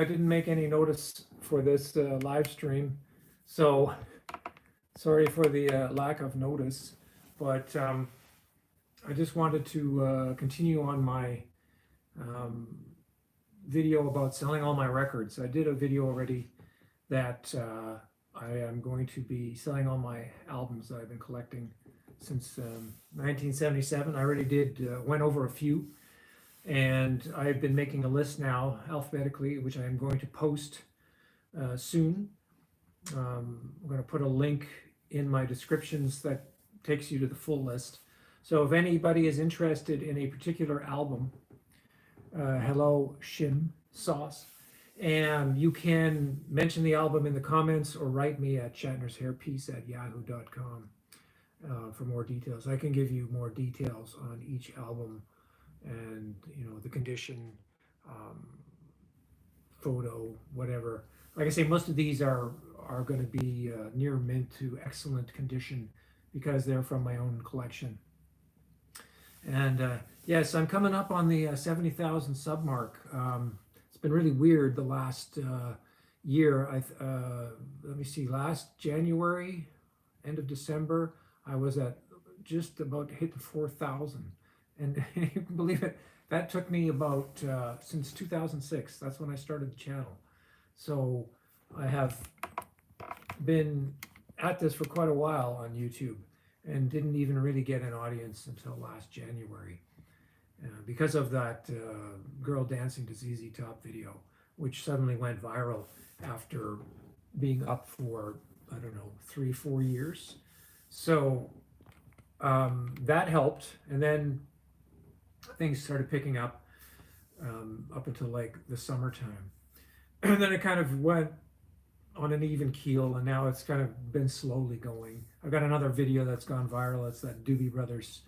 I didn't make any notice for this live stream, so sorry for the lack of notice, but I just wanted to continue on my video about selling all my records. I did a video already that I am going to be selling all my albums that I've been collecting since 1977. I already went over a few, and I've been making a list now alphabetically, which I am going to post soon. I'm going to put a link in my descriptions that takes you to the full list. So if anybody is interested in a particular album, hello Shim Sauce, and you can mention the album in the comments or write me at Shatnershairpiece@yahoo.com for more details. I can give you more details on each album and the condition, photo, whatever. Like I say, most of these are going to be near mint to excellent condition because they're from my own collection. And yes, I'm coming up on the 70,000 sub mark. It's been really weird the last year. Let me see, last January, end of December, I was at just about hitting 4,000. And you can believe it, that took me about since 2006. That's when I started the channel. So I have been at this for quite a while on YouTube and didn't even really get an audience until last January because of that girl dancing to ZZ Top video, which suddenly went viral after being up for, I don't know, 3-4 years. So that helped, and then things started picking up until like the summertime. And then it kind of went on an even keel, and now it's kind of been slowly going. I've got another video that's gone viral. It's that Doobie Brothers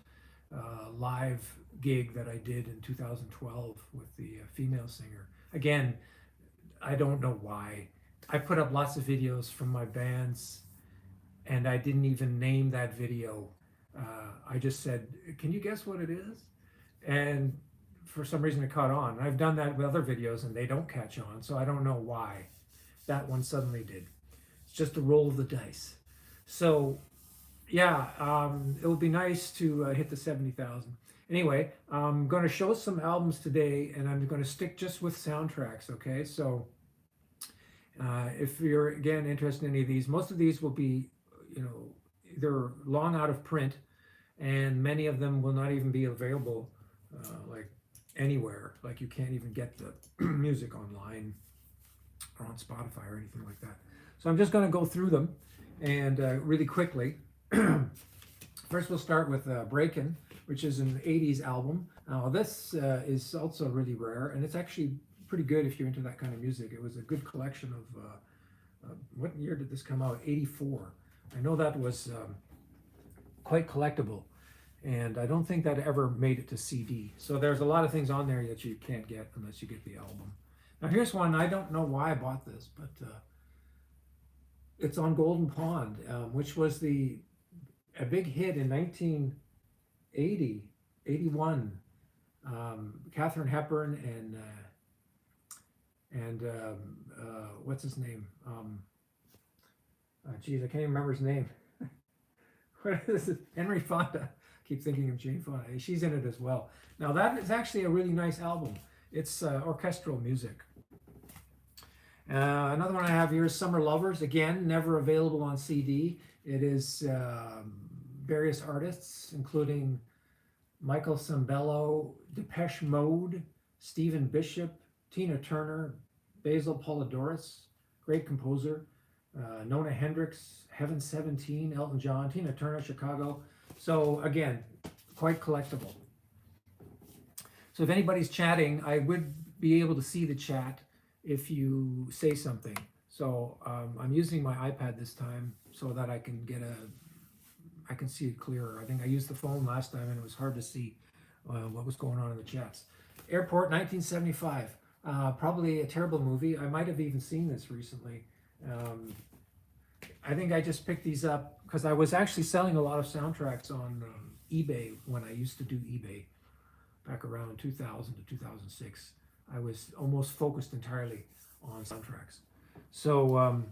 live gig that I did in 2012 with the female singer. Again, I don't know why. I put up lots of videos from my bands, and I didn't even name that video. I just said, can you guess what it is? And for some reason it caught on. I've done that with other videos and they don't catch on, so I don't know why that one suddenly did. It's just a roll of the dice. So yeah, it would be nice to hit the 70,000. Anyway, I'm going to show some albums today, and I'm going to stick just with soundtracks, okay? So if you're, again, interested in any of these, most of these will be, either long out of print, and many of them will not even be available like anywhere. Like you can't even get the music online or on Spotify or anything like that. So I'm just going to go through them and really quickly. First we'll start with Breakin', which is an 80s album. Now this is also really rare, and it's actually pretty good if you're into that kind of music. It was a good collection of, what year did this come out? 84. I know that was quite collectible, and I don't think that ever made it to CD. So there's a lot of things on there that you can't get unless you get the album. Now here's one, I don't know why I bought this, but it's on Golden Pond, which was a big hit in 1980, 81. Katharine Hepburn and what's his name? Geez, I can't even remember his name. What is it? Henry Fonda. Keep thinking of Jane Fonda. She's in it as well. Now that is actually a really nice album. It's orchestral music. Another one I have here is Summer Lovers. Again, never available on CD. It is various artists, including Michael Sembello, Depeche Mode, Stephen Bishop, Tina Turner, Basil Polidorus, great composer, Nona Hendrix, Heaven 17, Elton John, Tina Turner, Chicago. So again, quite collectible. So if anybody's chatting, I would be able to see the chat if you say something. So I'm using my iPad this time so that I can I can see it clearer. I think I used the phone last time and it was hard to see what was going on in the chats. Airport, 1975. Probably a terrible movie. I might have even seen this recently. I think I just picked these up because I was actually selling a lot of soundtracks on eBay when I used to do eBay back around 2000 to 2006. I was almost focused entirely on soundtracks. So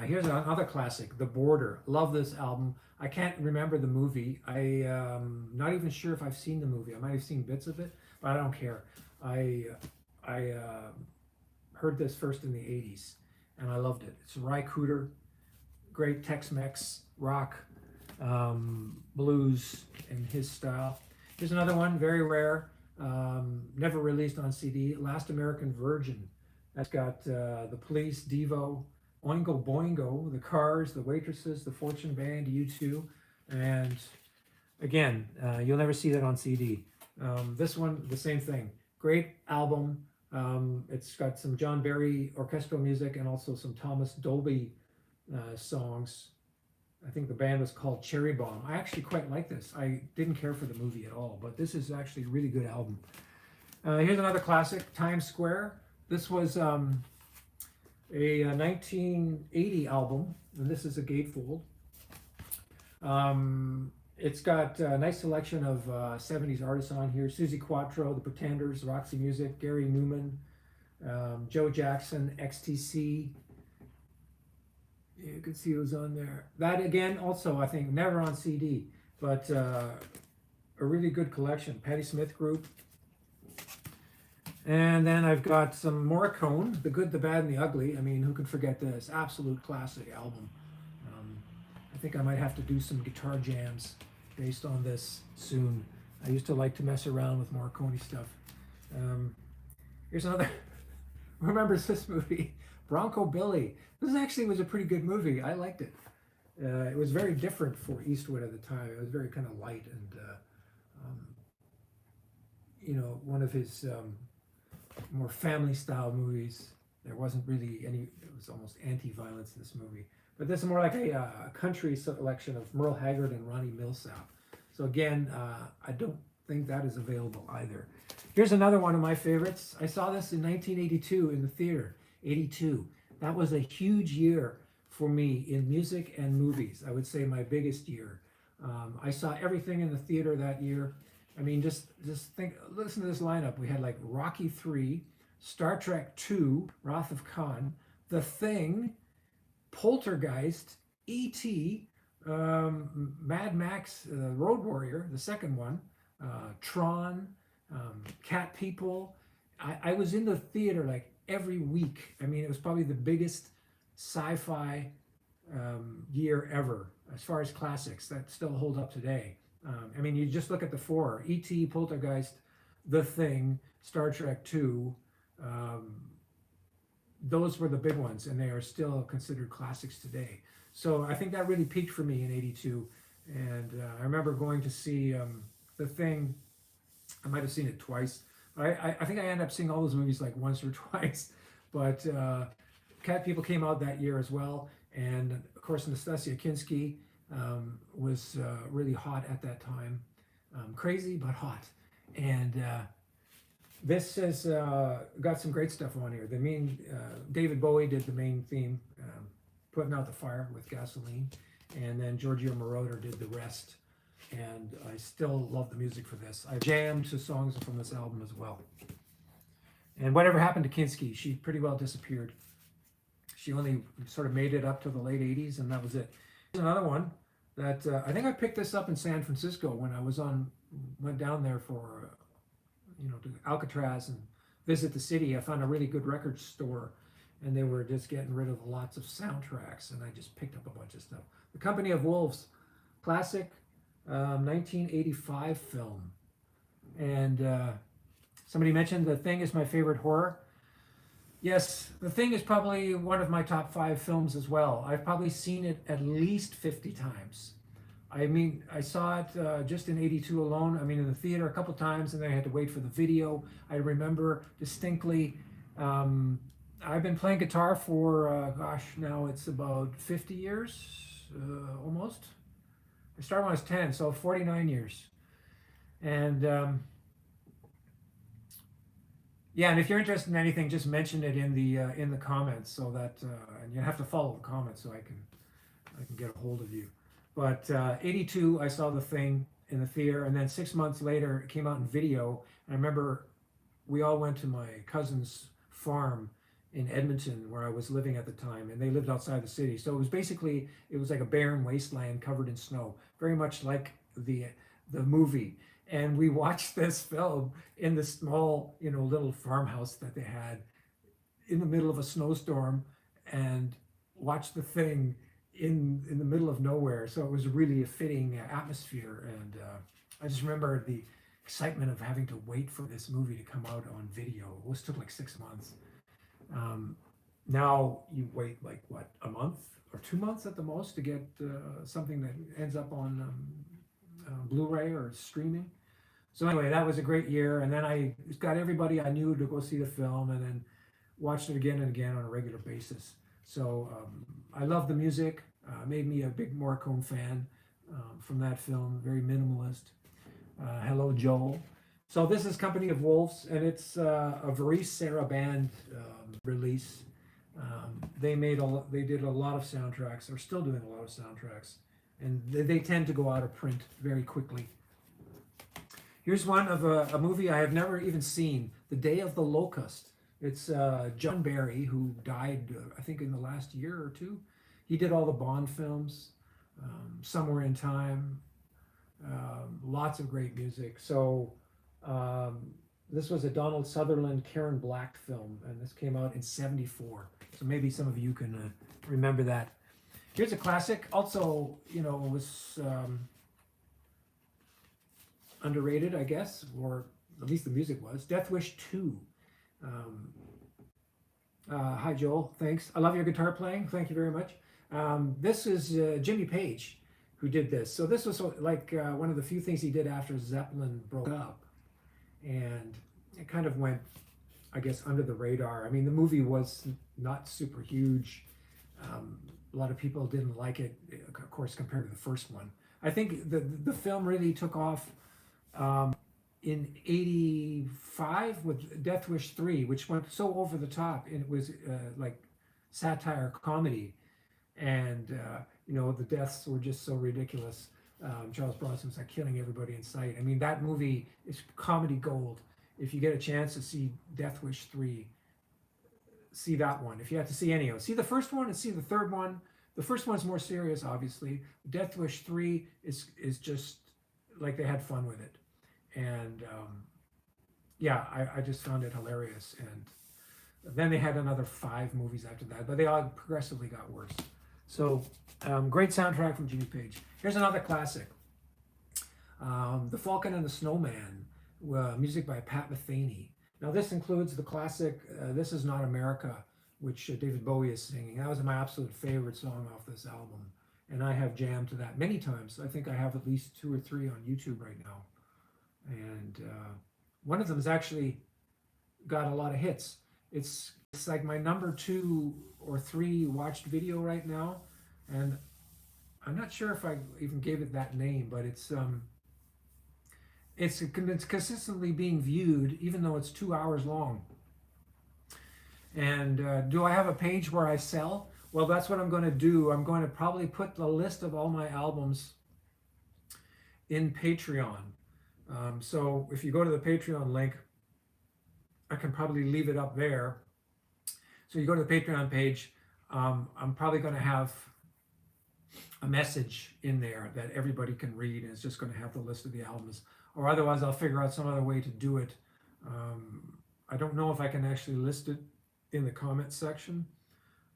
here's another classic, The Border. Love this album. I can't remember the movie. Not even sure if I've seen the movie. I might have seen bits of it, but I don't care. I heard this first in the 80s, and I loved it. It's Ry Cooder, great Tex-Mex rock, blues in his style. Here's another one, very rare, never released on CD, Last American Virgin. That's got the Police, Devo, Oingo Boingo, the Cars, the Waitresses, the Fortune Band, U2, and again, you'll never see that on CD. This one, the same thing. Great album. It's got some John Barry orchestral music and also some Thomas Dolby songs. I think the band was called Cherry Bomb. I actually quite like this. I didn't care for the movie at all, but this is actually a really good album. Here's another classic, Times Square. This was a 1980 album, and this is a gatefold. It's got a nice selection of 70s artists on here. Suzi Quatro, The Pretenders, Roxy Music, Gary Newman, Joe Jackson, XTC. You can see who's on there. That again, also I think never on CD, but a really good collection. Patti Smith Group. And then I've got some Morricone, The Good, the Bad, and the Ugly. I mean, who could forget this? Absolute classic album. I think I might have to do some guitar jams based on this soon. I used to like to mess around with Morricone stuff. Here's another. Remembers this movie? Bronco Billy. This actually was a pretty good movie. I liked it. It was very different for Eastwood at the time. It was very kind of light and, one of his more family style movies. There wasn't really any, it was almost anti-violence in this movie. But this is more like a country selection of Merle Haggard and Ronnie Milsap. So again, I don't think that is available either. Here's another one of my favorites. I saw this in 1982 in the theater, 82. That was a huge year for me in music and movies. I would say my biggest year. I saw everything in the theater that year. I mean, just think, listen to this lineup. We had like Rocky III, Star Trek II, Wrath of Khan, The Thing, Poltergeist, E.T., Mad Max, Road Warrior, the second one, Tron, Cat People. I was in the theater like every week. I mean, it was probably the biggest sci-fi year ever as far as classics that still hold up today. I mean, you just look at the four: E.T., Poltergeist, The Thing, Star Trek II. Those were the big ones, and they are still considered classics today. So I think that really peaked for me in 82. And I remember going to see The Thing. I might have seen it twice. I think I ended up seeing all those movies like once or twice. But Cat People came out that year as well. And of course, Nastasia Kinski was really hot at that time. Crazy, but hot. And this has got some great stuff on here. The main, David Bowie did the main theme, Putting Out the Fire with Gasoline. And then Giorgio Moroder did the rest. And I still love the music for this. I jammed to songs from this album as well. And whatever happened to Kinski, she pretty well disappeared. She only sort of made it up to the late 80s, and that was it. Here's another one that I think I picked this up in San Francisco when I went down there for, to Alcatraz and visit the city. I found a really good record store, and they were just getting rid of lots of soundtracks, and I just picked up a bunch of stuff. The Company of Wolves, classic 1985 film. And somebody mentioned The Thing is my favorite horror. Yes, The Thing is probably one of my top 5 films as well. I've probably seen it at least 50 times. I mean, I saw it just in 82 alone. I mean, in the theater a couple times, and then I had to wait for the video. I remember distinctly. I've been playing guitar for, now it's about 50 years, almost. I started when I was 10, so 49 years. And yeah, and if you're interested in anything, just mention it in the comments, so that and you have to follow the comments so I can get a hold of you. But 82, I saw The Thing in the theater, and then 6 months later, it came out in video. And I remember we all went to my cousin's farm in Edmonton where I was living at the time, and they lived outside the city. So it was basically, it was like a barren wasteland covered in snow, very much like the movie. And we watched this film in the small, little farmhouse that they had in the middle of a snowstorm, and watched the thing in the middle of nowhere. So it was really a fitting atmosphere, and I just remember the excitement of having to wait for this movie to come out on video. It took like 6 months. Now you wait like what, a month or 2 months at the most to get something that ends up on Blu-ray or streaming. So anyway, that was a great year, and then I got everybody I knew to go see the film, and then watched it again and again on a regular basis. So I love the music. Made me a big Morricone fan from that film. Very minimalist. Hello, Joel. So this is Company of Wolves, and it's a Varice Sarah band release. They did a lot of soundtracks. They're still doing a lot of soundtracks, and they tend to go out of print very quickly. Here's one of a movie I have never even seen, The Day of the Locust. It's John Barry, who died, I think, in the last year or two. He did all the Bond films, Somewhere in Time, lots of great music. So this was a Donald Sutherland, Karen Black film, and this came out in '74. So maybe some of you can remember that. Here's a classic. Also, was underrated, I guess, or at least the music was. Death Wish 2. Hi, Joel. Thanks. I love your guitar playing. Thank you very much. This is Jimmy Page who did this. So this was like one of the few things he did after Zeppelin broke up. And it kind of went, I guess, under the radar. I mean, the movie was not super huge. A lot of people didn't like it, of course, compared to the first one. I think the film really took off in '85 with Death Wish 3, which went so over the top, and it was like satire comedy, and the deaths were just so ridiculous. Charles Bronson's like killing everybody in sight. I mean, that movie is comedy gold. If you get a chance to see Death Wish 3, see that one. If you have to see any of them, see the first one and see the third one. The first one's more serious, obviously. Death Wish 3 is just like they had fun with it. And yeah, I just found it hilarious. And then they had another 5 movies after that, but they all progressively got worse. So great soundtrack from Jimmy Page. Here's another classic. The Falcon and the Snowman, music by Pat Metheny. Now this includes the classic This Is Not America, which David Bowie is singing. That was my absolute favorite song off this album. And I have jammed to that many times. I think I have at least 2 or 3 on YouTube right now. And one of them has actually got a lot of hits. It's like my number 2 or 3 watched video right now, and I'm not sure if I even gave it that name, but it's consistently being viewed, even though it's 2 hours long. And do I have a page where I sell? Well, that's what I'm going to do. I'm going to probably put the list of all my albums in Patreon. So if you go to the Patreon link, I can probably leave it up there. So you go to the Patreon page, I'm probably going to have a message in there that everybody can read, and it's just going to have the list of the albums. Or otherwise, I'll figure out some other way to do it. I don't know if I can actually list it in the comments section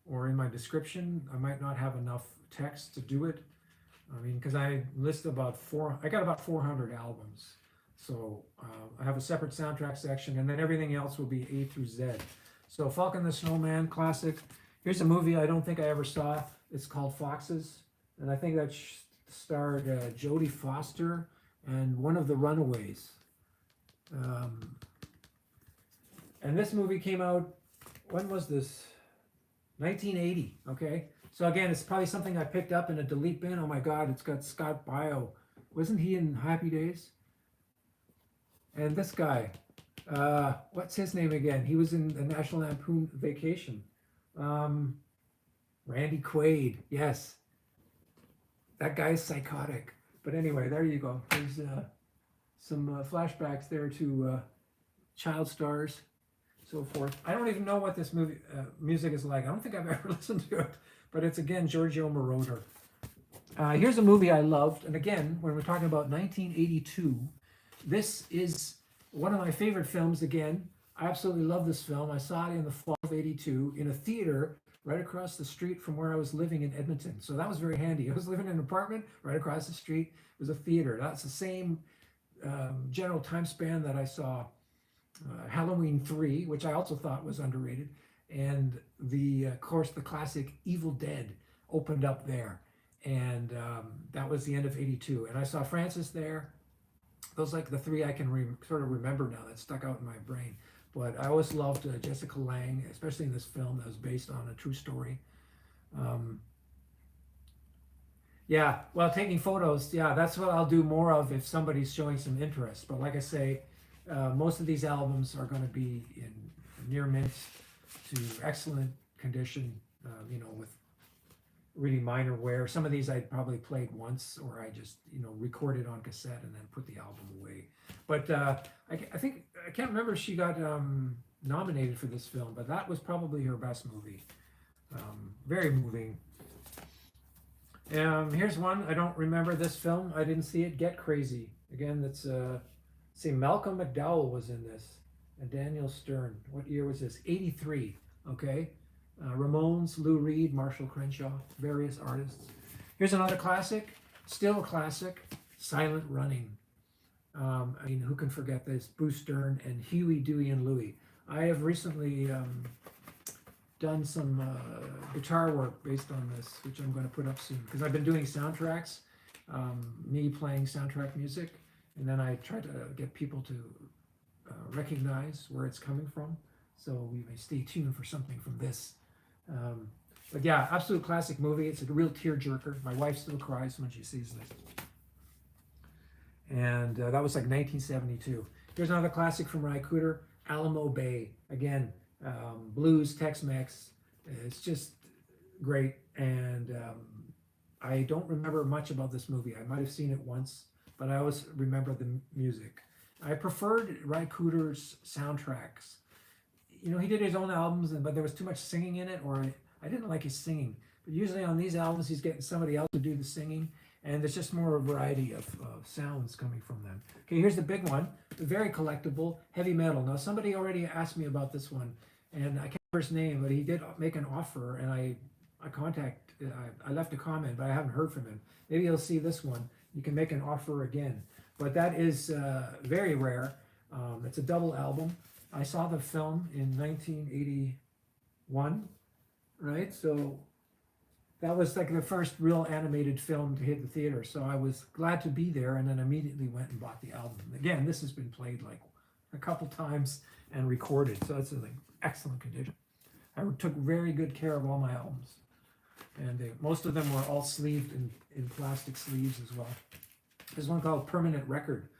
or in my description. I might not have enough text to do it. I mean, because I list I got about 400 albums. So I have a separate soundtrack section, and then everything else will be A through Z. So Falcon the Snowman, classic. Here's a movie I don't think I ever saw. It's called Foxes, and I think that starred Jodie Foster and one of the Runaways. And this movie came out, when was this? 1980, okay? So again, it's probably something I picked up in a delete bin. Oh my God, it's got Scott Baio. Wasn't he in Happy Days? And this guy, what's his name again? He was in the National Lampoon Vacation. Randy Quaid, yes. That guy's psychotic. But anyway, there you go. There's some flashbacks there to child stars. so forth. I don't even know what this movie music is like. I don't think I've ever listened to it, but it's again Giorgio Moroder. Here's a movie I loved, and again, when we're talking about 1982, this is one of my favorite films. Again, I absolutely love this film. I saw it in the fall of '82 in a theater right across the street from where I was living in Edmonton. So that was very handy. I was living in an apartment right across the street. It was a theater. That's the same general time span that I saw Halloween 3, which I also thought was underrated, and of course, the classic Evil Dead opened up there, and that was the end of '82. And I saw Francis there. Those are like the three I can sort of remember now that stuck out in my brain. But I always loved Jessica Lange, especially in this film that was based on a true story. Um, yeah, well, taking photos, yeah, that's what I'll do more of if somebody's showing some interest. But like I say, most of these albums are going to be in near mint to excellent condition, with really minor wear. Some of these I probably played once, or I just, recorded on cassette and then put the album away. But I think, I can't remember if she got nominated for this film, but that was probably her best movie. Very moving. Here's one. I don't remember this film. I didn't see it. Get Crazy. Again, that's see, Malcolm McDowell was in this, and Daniel Stern. What year was this? '83. Okay. Ramones, Lou Reed, Marshall Crenshaw, various artists. Here's another classic, still a classic, Silent Running. Who can forget this? Bruce Dern and Huey, Dewey, and Louie. I have recently done some guitar work based on this, which I'm going to put up soon, because I've been doing soundtracks, me playing soundtrack music, and then I try to get people to recognize where it's coming from, so we may stay tuned for something from this. But yeah, absolute classic movie. It's a real tearjerker. My wife still cries when she sees this. And that was like 1972. Here's another classic from Ry Cooder, Alamo Bay. Again, blues, Tex-Mex. It's just great. And I don't remember much about this movie. I might have seen it once, but I always remember the music. I preferred Ry Cooder's soundtracks. He did his own albums, but there was too much singing in it, or I didn't like his singing. But usually on these albums, he's getting somebody else to do the singing, and there's just more a variety of sounds coming from them. Okay, here's the big one, the very collectible, Heavy Metal. Now, somebody already asked me about this one, and I can't remember his name, but he did make an offer, and I left a comment, but I haven't heard from him. Maybe he'll see this one. You can make an offer again. But that is very rare. It's a double album. I saw the film in 1981, right? So that was like the first real animated film to hit the theater. So I was glad to be there, and then immediately went and bought the album. Again, this has been played like a couple times and recorded, so it's in like excellent condition. I took very good care of all my albums, and most of them were all sleeved in plastic sleeves as well. There's one called Permanent Record.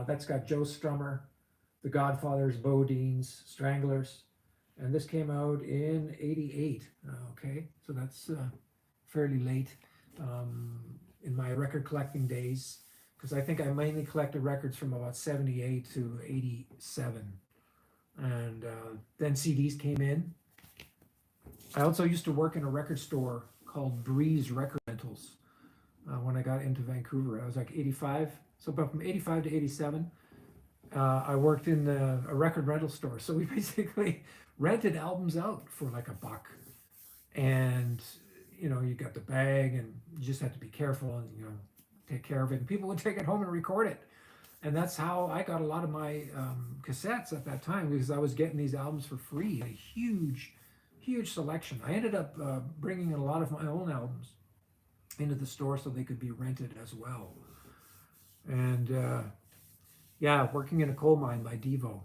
That's got Joe Strummer, The Godfathers, Bodines, Stranglers, and this came out in '88. Okay, so that's fairly late in my record collecting days, because I think I mainly collected records from about '78 to '87, and then CDs came in. I also used to work in a record store called Breeze Record Rentals when I got into Vancouver. I was like 85, so from '85 to '87. I worked in a record rental store, so we basically rented albums out for like $1, and you got the bag, and you just had to be careful and take care of it. And people would take it home and record it, and that's how I got a lot of my cassettes at that time, because I was getting these albums for free. A huge selection. I ended up bringing in a lot of my own albums into the store so they could be rented as well, and. Yeah, Working in a Coal Mine by Devo.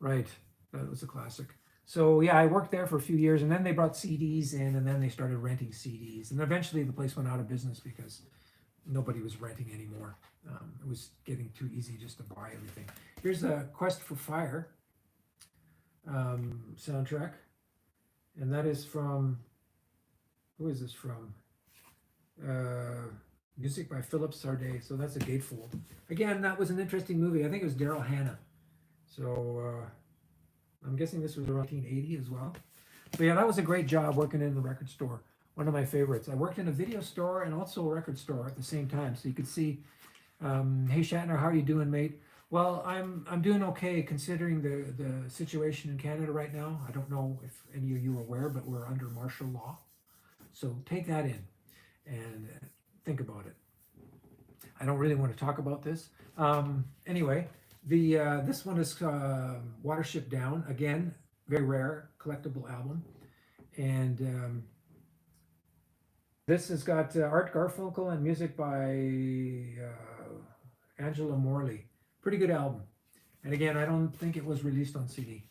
Right, that was a classic. So yeah, I worked there for a few years, and then they brought CDs in, and then they started renting CDs. And eventually the place went out of business because nobody was renting anymore. It was getting too easy just to buy everything. Here's a Quest for Fire soundtrack. And that is from, who is this from? Music by Philip Sardé, so that's a gatefold. Again, that was an interesting movie. I think it was Daryl Hannah. So I'm guessing this was around 1980 as well. But yeah, that was a great job working in the record store. One of my favorites. I worked in a video store and also a record store at the same time, so you could see, hey Shatner, how are you doing, mate? Well, I'm doing okay considering the situation in Canada right now. I don't know if any of you are aware, but we're under martial law. So take that in and think about it. I don't really want to talk about this. Anyway, the this one is Watership Down. Again, very rare collectible album. And this has got Art Garfunkel and music by Angela Morley. Pretty good album. And again, I don't think it was released on CD.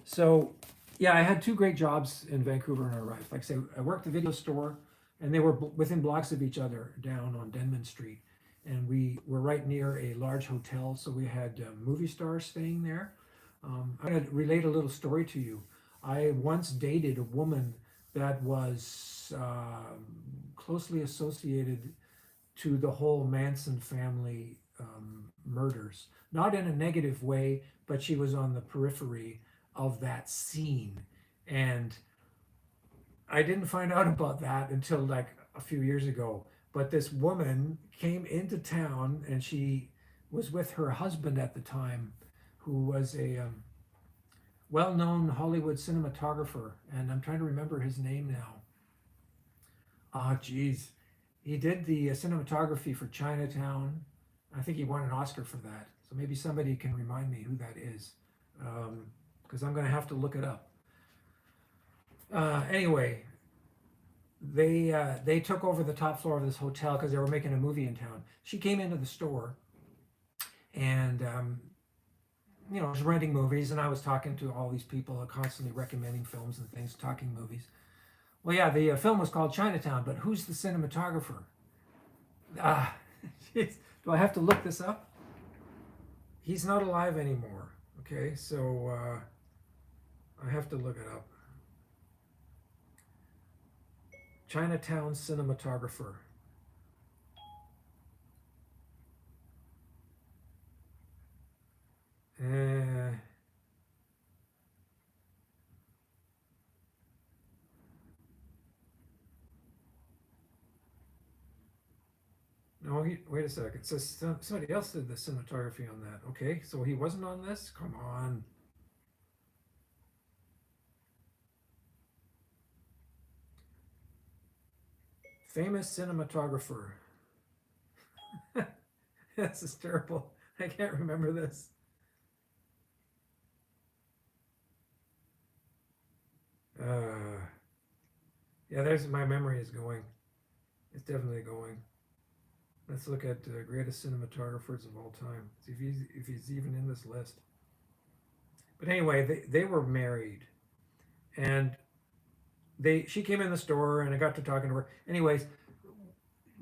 So, yeah, I had two great jobs in Vancouver when I arrived. Like I say, I worked at a video store, and they were within blocks of each other down on Denman Street. And we were right near a large hotel, so we had movie stars staying there. I'm going to relate a little story to you. I once dated a woman that was closely associated to the whole Manson family murders. Not in a negative way, but she was on the periphery of that scene. And I didn't find out about that until like a few years ago. But this woman came into town and she was with her husband at the time, who was a well-known Hollywood cinematographer. And I'm trying to remember his name now. Ah, geez. He did the cinematography for Chinatown. I think he won an Oscar for that. So maybe somebody can remind me who that is, because I'm going to have to look it up. Anyway, they took over the top floor of this hotel because they were making a movie in town. She came into the store, and I was renting movies, and I was talking to all these people, constantly recommending films and things, talking movies. Well, yeah, the film was called Chinatown, but who's the cinematographer? Do I have to look this up? He's not alive anymore. Okay, so I have to look it up. Chinatown cinematographer. No, wait a second. It says somebody else did the cinematography on that. Okay, so he wasn't on this? Come on. Famous cinematographer. This is terrible. I can't remember this. Yeah, there's my memory is going. It's definitely going. Let's look at greatest cinematographers of all time. See if he's even in this list. But anyway, they were married, and she came in the store, and I got to talking to her. Anyways,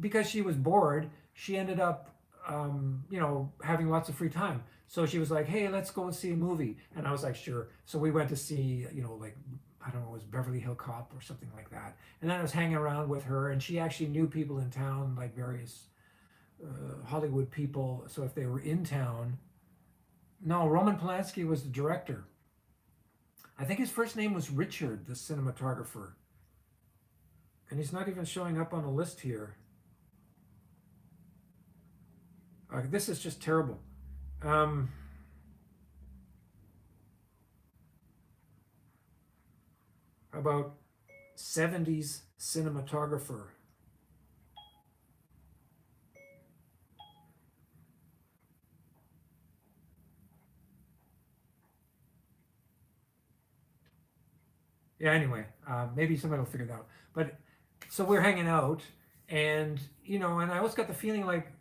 because she was bored, she ended up having lots of free time. So she was like, "Hey, let's go and see a movie," and I was like, "Sure." So we went to see like I don't know, it was Beverly Hill Cop or something like that. And then I was hanging around with her, and she actually knew people in town, like various Hollywood people. So if they were in town, no, Roman Polanski was the director. I think his first name was Richard, the cinematographer. And he's not even showing up on a list here. This is just terrible. How about 70s cinematographer? Yeah, anyway, maybe somebody will figure it out. But so we're hanging out, and and I always got the feeling like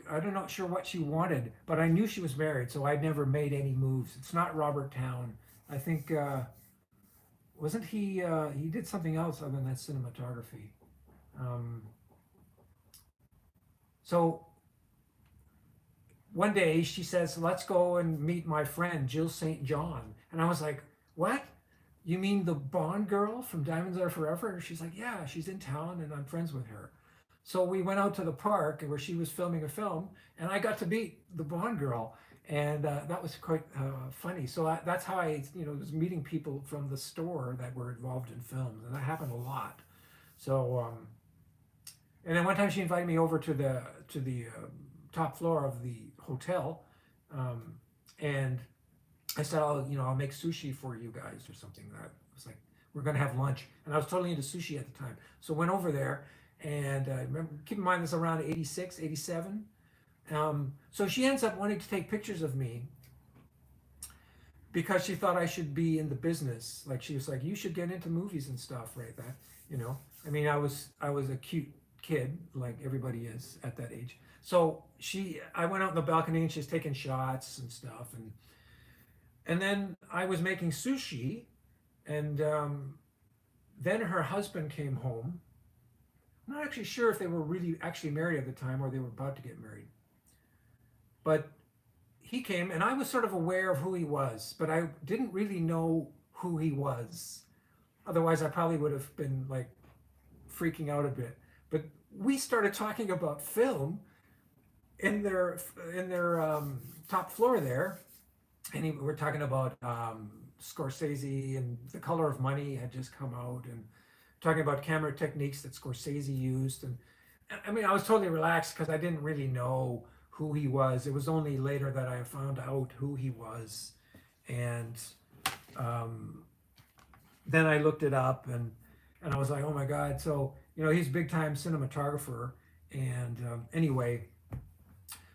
I'm not sure what she wanted, but I knew she was married, so I'd never made any moves. It's not Robert Town. I think wasn't he? He did something else other than that cinematography. So one day she says, "Let's go and meet my friend Jill St. John," and I was like, "What? You mean the Bond girl from Diamonds Are Forever?" And she's like, "Yeah, she's in town, and I'm friends with her." So we went out to the park where she was filming a film, and I got to meet the Bond girl. And that was quite funny. So that's how I, was meeting people from the store that were involved in films, and that happened a lot. So, and then one time she invited me over to the top floor of the hotel, um, and I said, I'll make sushi for you guys or something. That was like, we're gonna have lunch, and I was totally into sushi at the time. So went over there, and remember, keep in mind this is around 86, 87. So she ends up wanting to take pictures of me because she thought I should be in the business. Like she was like, you should get into movies and stuff, right? That, I mean, I was a cute kid, like everybody is at that age. So I went out in the balcony and she's taking shots and stuff, and then I was making sushi, and then her husband came home. I'm not actually sure if they were really actually married at the time or they were about to get married, but he came, and I was sort of aware of who he was, but I didn't really know who he was. Otherwise, I probably would have been like freaking out a bit. But we started talking about film in their top floor there, and we're talking about Scorsese, and The Color of Money had just come out, and talking about camera techniques that Scorsese used. And I mean, I was totally relaxed because I didn't really know who he was. It was only later that I found out who he was, and then I looked it up, and I was like, oh my God. So he's a big time cinematographer, and anyway,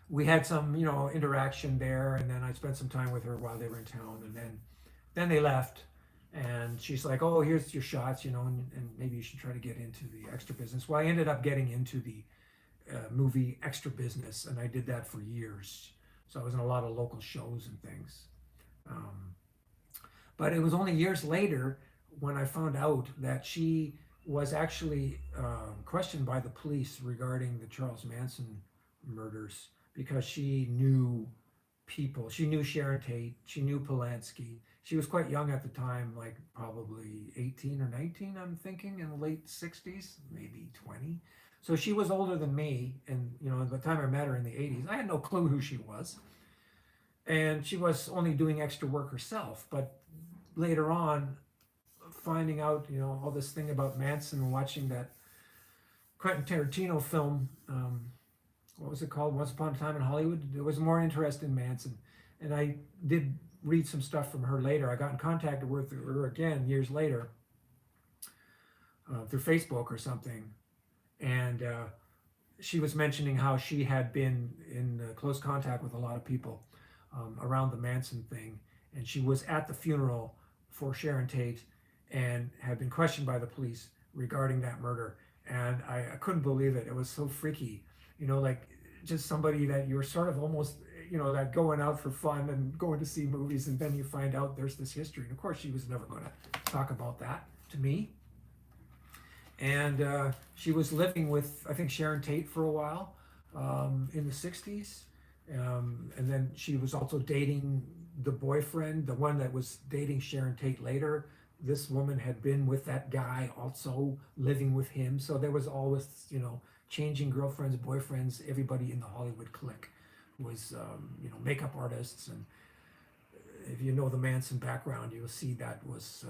we had some interaction there, and then I spent some time with her while they were in town, and then they left, and she's like, oh, here's your shots, and maybe you should try to get into the extra business. Well, I ended up getting into the movie extra business, and I did that for years. So I was in a lot of local shows and things. But it was only years later when I found out that she was actually questioned by the police regarding the Charles Manson murders, because she knew people. She knew Sharon Tate. She knew Polanski. She was quite young at the time, like probably 18 or 19, I'm thinking, in the late 60s, maybe 20. So she was older than me, and at the time I met her in the 80s, I had no clue who she was. And she was only doing extra work herself. But later on, finding out, all this thing about Manson and watching that Quentin Tarantino film, what was it called? Once Upon a Time in Hollywood. There was more interest in Manson. And I did read some stuff from her later. I got in contact with her again years later through Facebook or something. And she was mentioning how she had been in close contact with a lot of people around the Manson thing. And she was at the funeral for Sharon Tate and had been questioned by the police regarding that murder. And I couldn't believe it. It was so freaky. Like just somebody that you're sort of almost, that going out for fun and going to see movies, and then you find out there's this history. And of course, she was never going to talk about that to me. And she was living with, I think, Sharon Tate for a while in the 60s. And then she was also dating the boyfriend, the one that was dating Sharon Tate later. This woman had been with that guy, also living with him. So there was always, changing girlfriends, boyfriends. Everybody in the Hollywood clique was, makeup artists. And if you know the Manson background, you'll see that was,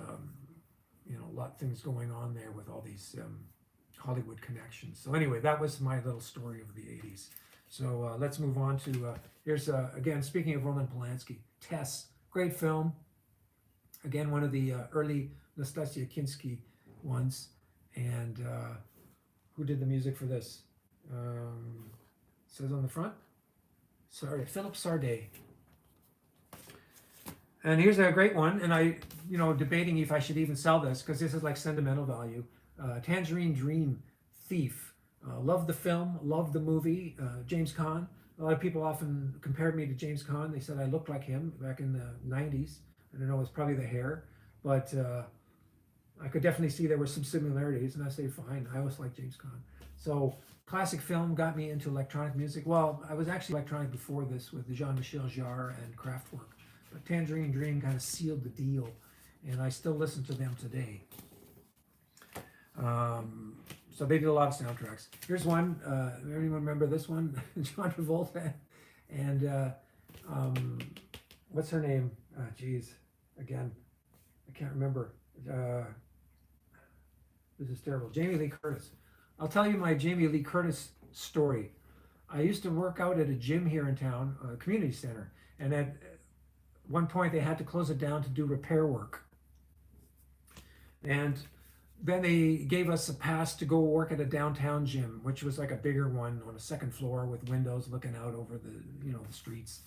a lot of things going on there with all these Hollywood connections. So anyway, that was my little story of the 80s. So let's move on to, here's, again, speaking of Roman Polanski, Tess, great film. Again, one of the early Nastasia Kinski ones. And who did the music for this? Says on the front. Sorry, Philip Sardé. And here's a great one, and I, debating if I should even sell this, because this is like sentimental value. Tangerine Dream, Thief. Love the film, love the movie. James Caan. A lot of people often compared me to James Caan. They said I looked like him back in the 90s. I don't know, it's probably the hair, but I could definitely see there were some similarities, and I say fine. I always like James Caan. So classic film got me into electronic music. Well, I was actually electronic before this with Jean-Michel Jarre and Kraftwerk. But Tangerine Dream kind of sealed the deal, and I still listen to them today. So they did a lot of soundtracks. Here's one. Anyone remember this one? John Travolta and What's her name? Geez, again, I can't remember. This is terrible. Jamie Lee Curtis. I'll tell you my Jamie Lee Curtis story. I used to work out at a gym here in town, a community center, and at one point they had to close it down to do repair work. And then they gave us a pass to go work at a downtown gym, which was like a bigger one on a second floor with windows looking out over the streets.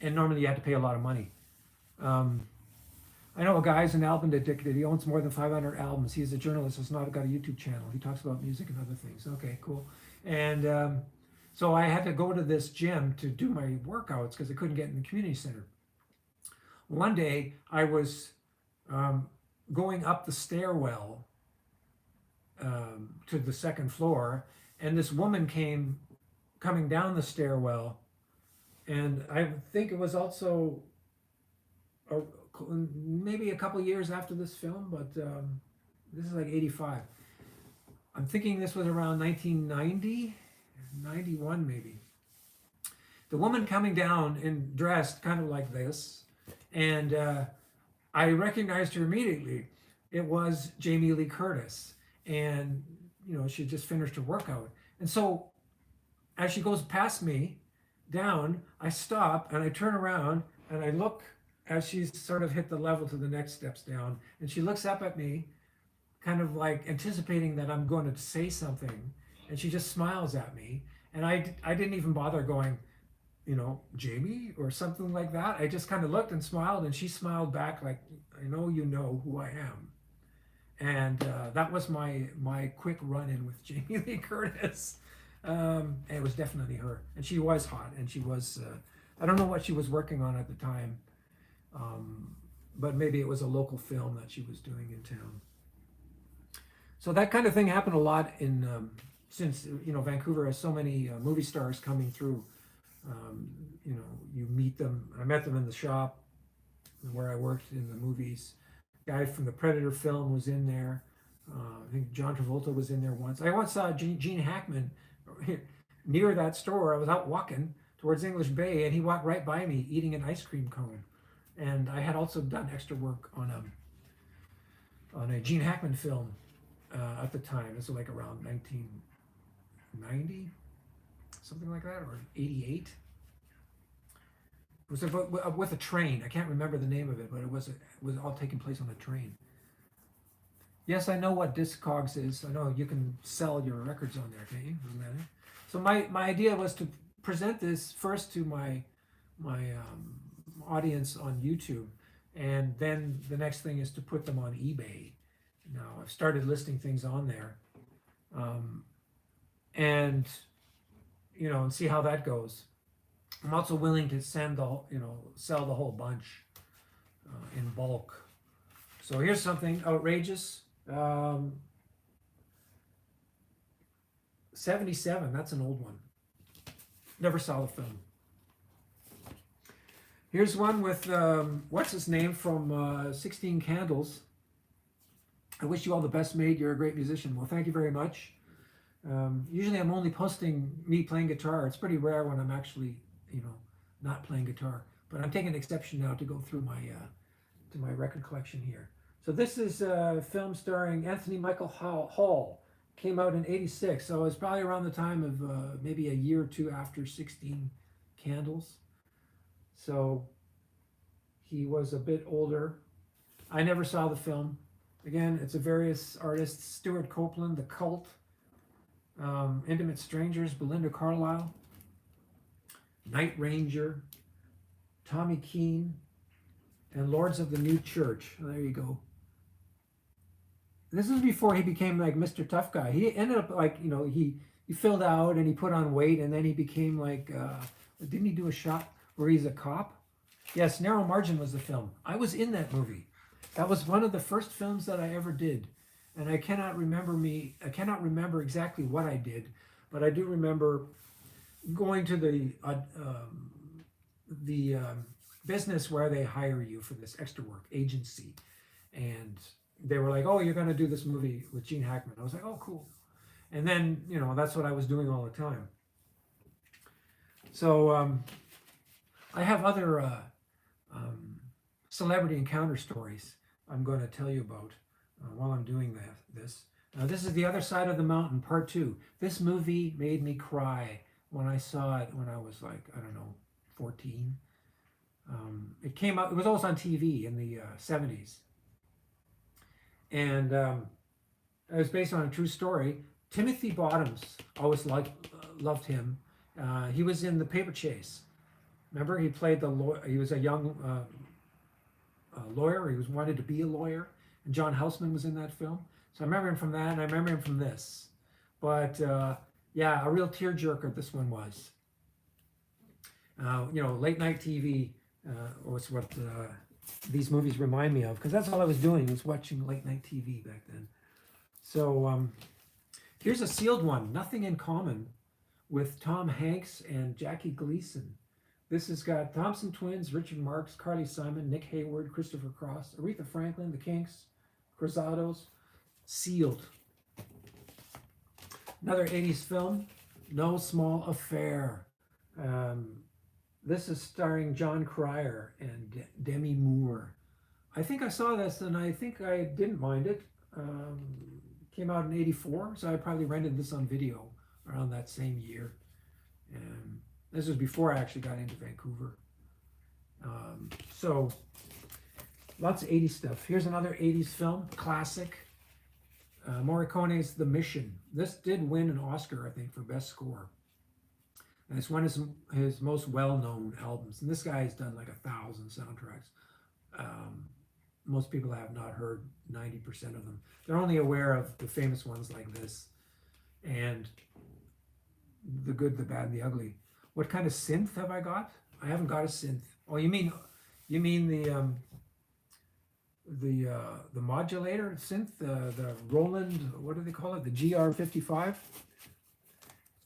And normally you had to pay a lot of money. I know a guy who's an album addicted. He owns more than 500 albums. He's a journalist. He's not got a YouTube channel. He talks about music and other things. Okay, cool. And so I had to go to this gym to do my workouts because I couldn't get in the community center. One day I was going up the stairwell to the second floor, and this woman coming down the stairwell, and I think it was also maybe a couple years after this film, but this is like 85. I'm thinking this was around 1990, 91 maybe. The woman coming down and dressed kind of like this, and I recognized her immediately. It was Jamie Lee Curtis, and she had just finished her workout. And so as she goes past me down, I stop and I turn around and I look as she's sort of hit the level to the next steps down, and she looks up at me kind of like anticipating that I'm going to say something, and she just smiles at me, and I didn't even bother going, Jamie or something like that. I just kind of looked and smiled, and she smiled back like, I know you know who I am. And that was my quick run-in with Jamie Lee Curtis. And it was definitely her, and she was hot, and she was I don't know what she was working on at the time, but maybe it was a local film that she was doing in town. So that kind of thing happened a lot since Vancouver has so many movie stars coming through. You meet them. I met them in the shop where I worked in the movies. Guy from the Predator film was in there. I think John Travolta was in there once. I once saw Gene Hackman near that store. I was out walking towards English Bay, and he walked right by me eating an ice cream cone. And I had also done extra work on a Gene Hackman film at the time. This was like around 1990, something like that, or 88. It was with a train. I can't remember the name of it, but it was all taking place on a train. Yes, I know what Discogs is. I know you can sell your records on there, can't you? Isn't that it? So my idea was to present this first to my audience on YouTube, and then the next thing is to put them on eBay. Now I've started listing things on there, and see how that goes. I'm also willing to sell the whole bunch in bulk. So here's something outrageous. 77, that's an old one. Never saw the film. Here's one with, what's his name from 16 Candles. I wish you all the best, mate. You're a great musician. Well, thank you very much. Usually I'm only posting me playing guitar. It's pretty rare when I'm actually, not playing guitar. But I'm taking an exception now to go through to my record collection here. So this is a film starring Anthony Michael Hall. Came out in '86, so it's probably around the time of maybe a year or two after 16 Candles. So he was a bit older. I never saw the film. Again, it's a various artists: Stuart Copeland, The Cult, Intimate Strangers, Belinda Carlisle, Night Ranger, Tommy Keene, and Lords of the New Church. There you go. This is before he became like Mr. Tough Guy. He ended up like, he filled out and he put on weight, and then he became like, didn't he do a shot where he's a cop? Yes, Narrow Margin was the film. I was in that movie. That was one of the first films that I ever did. And I cannot remember exactly what I did, but I do remember going to the business where they hire you for this extra work, agency. And they were like, oh, you're going to do this movie with Gene Hackman. I was like, oh, cool. And then, that's what I was doing all the time. So I have other celebrity encounter stories I'm going to tell you about while I'm doing this. This is The Other Side of the Mountain, Part 2. This movie made me cry when I saw it when I was like, I don't know, 14. It came out, it was always on TV in the 70s. And it was based on a true story. Timothy Bottoms, always loved him. He was in The Paper Chase. Remember, he played the lawyer. He was a young lawyer. He wanted to be a lawyer. And John Houseman was in that film. So I remember him from that, and I remember him from this. But yeah, a real tearjerker this one was. Late night TV was what these movies remind me of, because that's all I was doing, was watching late night TV back then. So here's a sealed one, Nothing in Common, with Tom Hanks and Jackie Gleason. This has got Thompson Twins, Richard Marx, Carly Simon, Nick Hayward, Christopher Cross, Aretha Franklin, The Kinks, Cruzados. Sealed. Another 80s film, No Small Affair. This is starring John Cryer and Demi Moore. I think I saw this and I think I didn't mind it. Came out in 84, so I probably rented this on video around that same year. This was before I actually got into Vancouver. So lots of 80s stuff. Here's another 80s film, classic. Morricone's The Mission. This did win an Oscar, I think, for Best Score. And it's one of his most well-known albums. And this guy has done like 1,000 soundtracks. Most people have not heard 90% of them. They're only aware of the famous ones like this, and The Good, the Bad, and the Ugly. What kind of synth have I got? I haven't got a synth. Oh, you mean the modulator synth, the Roland, what do they call it? The GR55?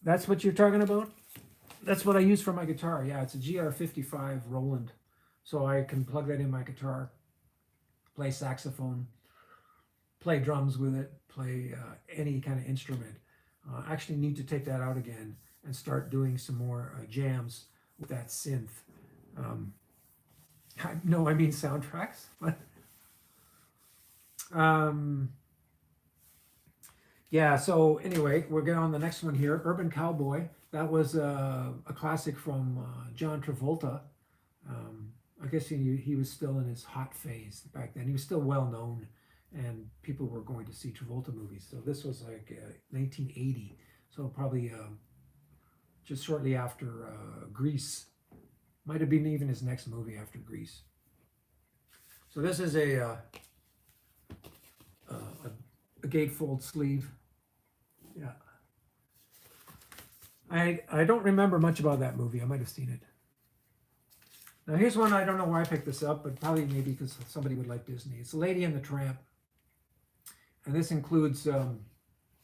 That's what you're talking about? That's what I use for my guitar. Yeah, it's a GR55 Roland. So I can plug that in my guitar, play saxophone, play drums with it, play any kind of instrument. Actually need to take that out again and start doing some more jams with that synth. I mean soundtracks, but yeah, so anyway, we'll get on the next one here. Urban Cowboy. That was a classic from John Travolta. I guess he was still in his hot phase back then. He was still well known, and people were going to see Travolta movies. So this was like 1980. So probably just shortly after Grease. Might have been even his next movie after Grease. So this is a gatefold sleeve. Yeah. I don't remember much about that movie. I might have seen it. Now here's one, I don't know why I picked this up, but probably maybe because somebody would like Disney. It's Lady and the Tramp. And this includes a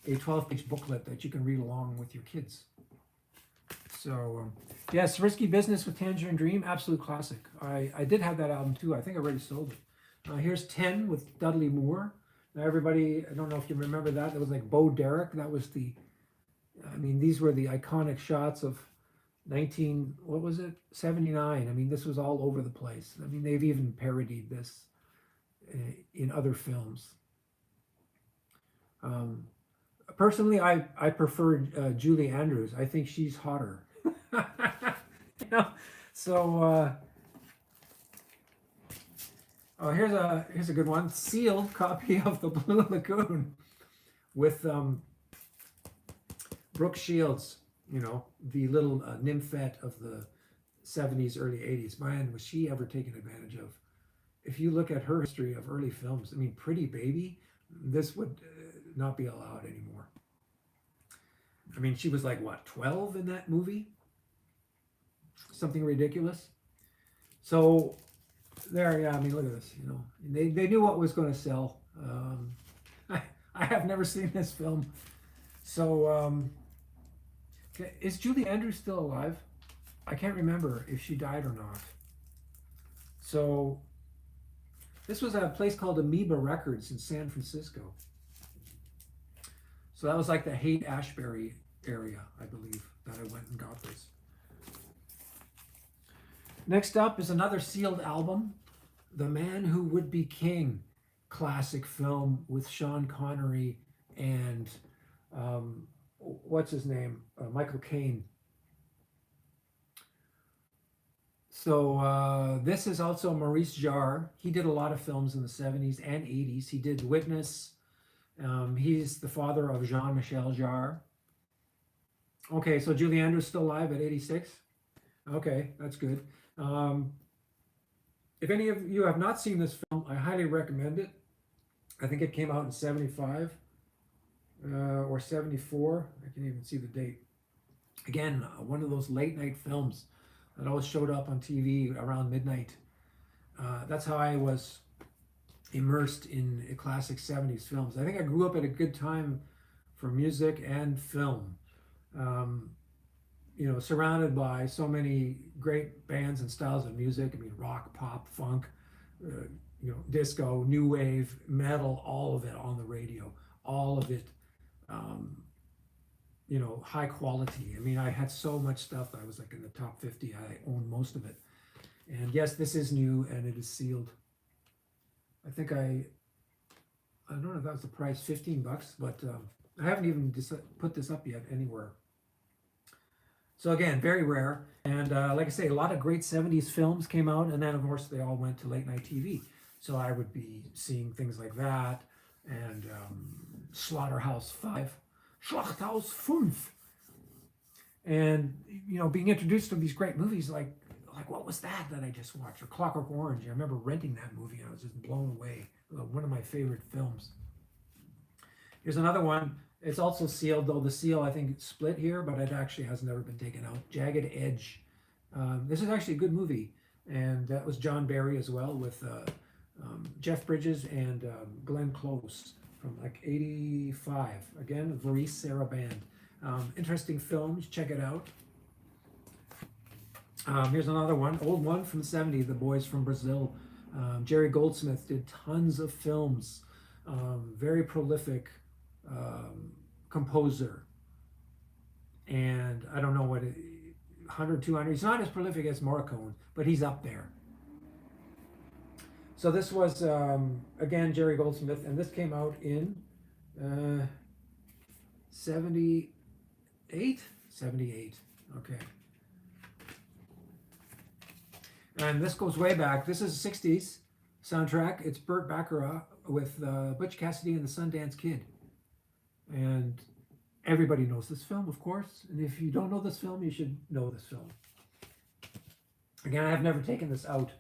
12-page booklet that you can read along with your kids. So, yes, Risky Business with Tangerine Dream, absolute classic. I did have that album too. I think I already sold it. Here's 10 with Dudley Moore. Now everybody, I don't know if you remember that. It was like Bo Derek. That was these were the iconic shots of 79. I mean, this was all over the place. I mean, they've even parodied this in other films. Personally, I prefer Julie Andrews. I think she's hotter. So here's a good one. Sealed copy of The Blue Lagoon with Brooke Shields. The little nymphette of the 70s, early 80s. Man, was she ever taken advantage of. If you look at her history of early films, I mean, Pretty Baby, this would not be allowed anymore. I mean, she was like, what, 12 in that movie? Something ridiculous. So, there, yeah, I mean, look at this, They knew what was going to sell. I have never seen this film. So, is Julie Andrews still alive? I can't remember if she died or not. So, this was a place called Amoeba Records in San Francisco. So that was like the Haight-Ashbury area, I believe, that I went and got this. Next up is another sealed album, The Man Who Would Be King, classic film with Sean Connery and what's his name? Michael Caine. So this is also Maurice Jarre. He did a lot of films in the 70s and 80s. He did Witness. He's the father of Jean-Michel Jarre. Okay, so Julie Andrews still alive at 86. Okay, that's good. If any of you have not seen this film, I highly recommend it. I think it came out in 75 or 74. I can't even see the date. Again, one of those late night films that always showed up on TV around midnight. That's how I was immersed in classic 70s films. I think I grew up at a good time for music and film. You know, surrounded by so many great bands and styles of music. I mean, rock, pop, funk, you know, disco, new wave, metal, all of it on the radio, all of it, you know, high quality. I mean, I had so much stuff that I was like in the top 50. I owned most of it. And yes, this is new and it is sealed. I think I don't know if that was the price, $15, but I haven't even put this up yet anywhere. So again, very rare. And like I say, a lot of great 70s films came out, and then of course they all went to late night TV. So I would be seeing things like that, and Slaughterhouse 5, Schlachthaus 5. And, you know, being introduced to these great movies like what was that I just watched? Or Clockwork Orange. I remember renting that movie and I was just blown away. One of my favorite films. Here's another one. It's also sealed, though the seal I think split here, but it actually has never been taken out. Jagged Edge. This is actually a good movie, and that was John Barry as well, with Jeff Bridges and Glenn Close from like 85. Again, Maurice Sarah Band. Interesting film. Check it out. Here's another one, old one from the 70s, The Boys from Brazil. Jerry Goldsmith did tons of films. Very prolific composer. And I don't know what, 100, 200. He's not as prolific as Morricone, but he's up there. So this was, again, Jerry Goldsmith, and this came out in 78? 78, okay. And this goes way back. This is a 60s soundtrack. It's Burt Bacharach with Butch Cassidy and the Sundance Kid. And everybody knows this film, of course. And if you don't know this film, you should know this film. Again, I have never taken this out.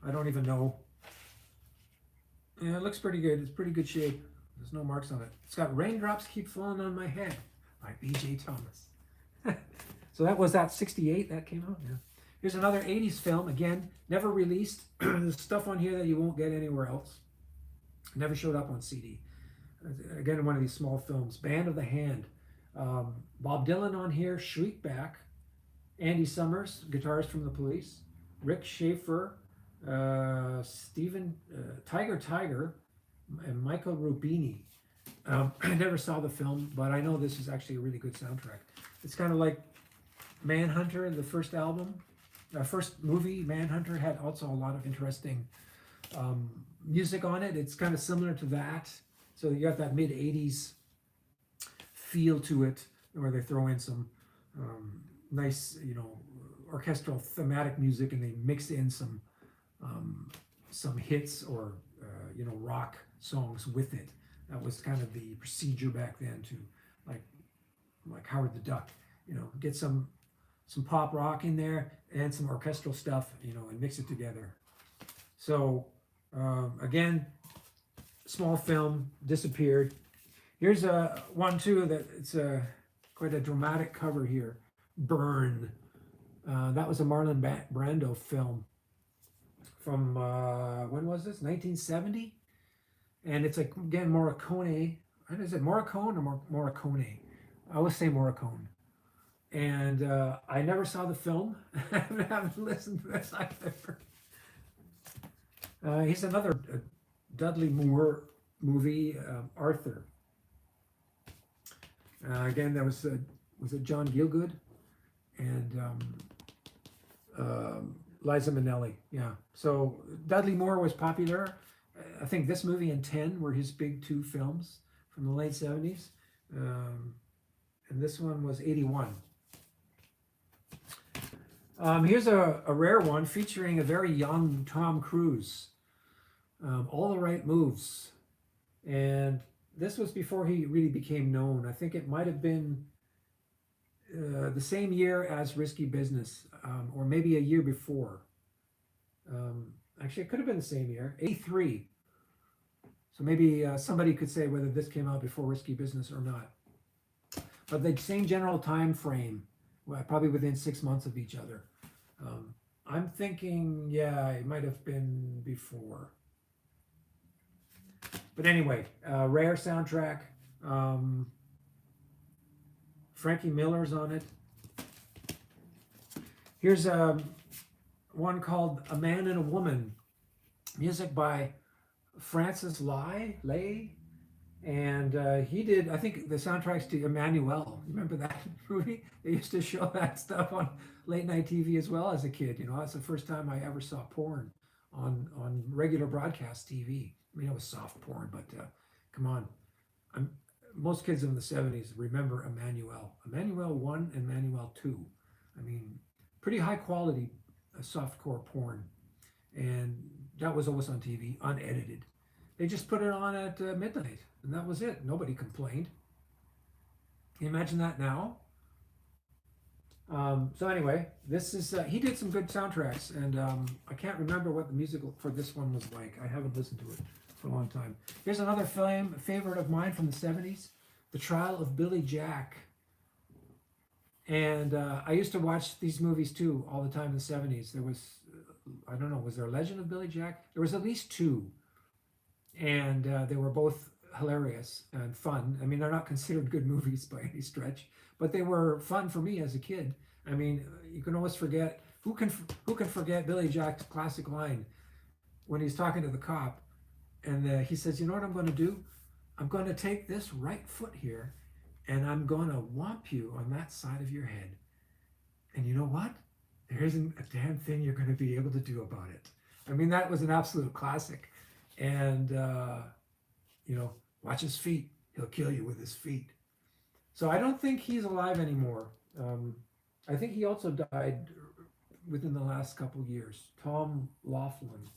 I don't even know. Yeah, it looks pretty good. It's pretty good shape. There's no marks on it. It's got Raindrops Keep Falling on My Head by B.J. Thomas. So that was that 68 that came out, yeah. Here's another 80s film, again, never released. There's stuff on here that you won't get anywhere else. Never showed up on CD. Again, one of these small films. Band of the Hand. Bob Dylan on here, Shriekback. Andy Summers, guitarist from the Police. Rick Schaefer, Stephen Tiger, and Michael Rubini. I never saw the film, but I know this is actually a really good soundtrack. It's kind of like Manhunter, the first album. First movie, Manhunter, had also a lot of interesting music on it. It's kind of similar to that. So you got that mid-80s feel to it, where they throw in some nice, you know, orchestral thematic music, and they mix in some hits or you know, rock songs with it. That was kind of the procedure back then, to like Howard the Duck, you know, get some pop rock in there and some orchestral stuff, you know, and mix it together. So again, small film, disappeared. Here's one too that it's quite a dramatic cover here. Burn. That was a Marlon Brando film from when was this? 1970. And it's like, again, Morricone. Is it Morricone or Morricone? I always say Morricone. And I never saw the film. I haven't listened to this either. Here's another Dudley Moore movie, Arthur. Again, that was it John Gielgud? And Liza Minnelli, yeah. So Dudley Moore was popular. I think this movie and 10 were his big two films from the late 70s. Um, and this one was 81. Here's a rare one featuring a very young Tom Cruise. All the Right Moves. And this was before he really became known. I think it might have been the same year as Risky Business, or maybe a year before. Actually, it could have been the same year, 83. So maybe somebody could say whether this came out before Risky Business or not. But the same general time frame, well, probably within 6 months of each other. I'm thinking, yeah, it might have been before. But anyway, rare soundtrack. Frankie Miller's on it. Here's one called A Man and a Woman. Music by Francis Lay. And he did, I think, the soundtracks to Emmanuel. You remember that movie? They used to show that stuff on late night TV as well as a kid. You know, that's the first time I ever saw porn on regular broadcast TV. I mean, it was soft porn, but come on. Most kids in the 70s remember Emmanuel. Emmanuel 1 and Emmanuel 2. I mean, pretty high quality softcore porn. And that was always on TV, unedited. They just put it on at midnight, and that was it. Nobody complained. Can you imagine that now? So anyway, this is, he did some good soundtracks, and I can't remember what the music for this one was like. I haven't listened to it for a long time. Here's another film, a favorite of mine from the 70s, The Trial of Billy Jack. And I used to watch these movies too all the time in the 70s. There was, I don't know, was there a Legend of Billy Jack? There was at least two. And they were both hilarious and fun. I mean, they're not considered good movies by any stretch, but they were fun for me as a kid. I mean, you can always forget, who can forget Billy Jack's classic line when he's talking to the cop, and he says, you know what I'm going to do? I'm going to take this right foot here, and I'm going to whomp you on that side of your head. And you know what? There isn't a damn thing you're going to be able to do about it. I mean, that was an absolute classic. And, you know, watch his feet. He'll kill you with his feet. So I don't think he's alive anymore. I think he also died within the last couple of years. Tom Laughlin.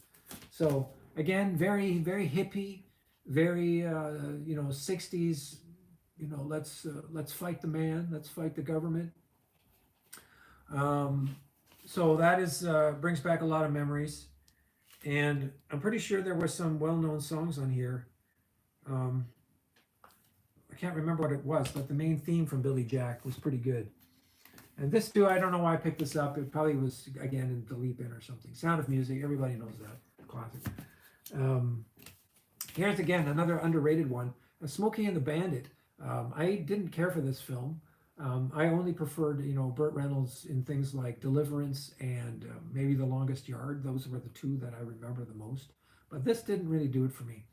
So again, very, very hippie, very, you know, 60s, you know, let's fight the man, let's fight the government. So that is, brings back a lot of memories. And I'm pretty sure there were some well-known songs on here. I can't remember what it was, but the main theme from Billy Jack was pretty good. And this too, I don't know why I picked this up. It probably was, again, in Delete or something. Sound of Music, everybody knows that, classic. Here's again, another underrated one, Smokey and the Bandit. I didn't care for this film. I only preferred, you know, Burt Reynolds in things like Deliverance and maybe The Longest Yard. Those were the two that I remember the most. But this didn't really do it for me.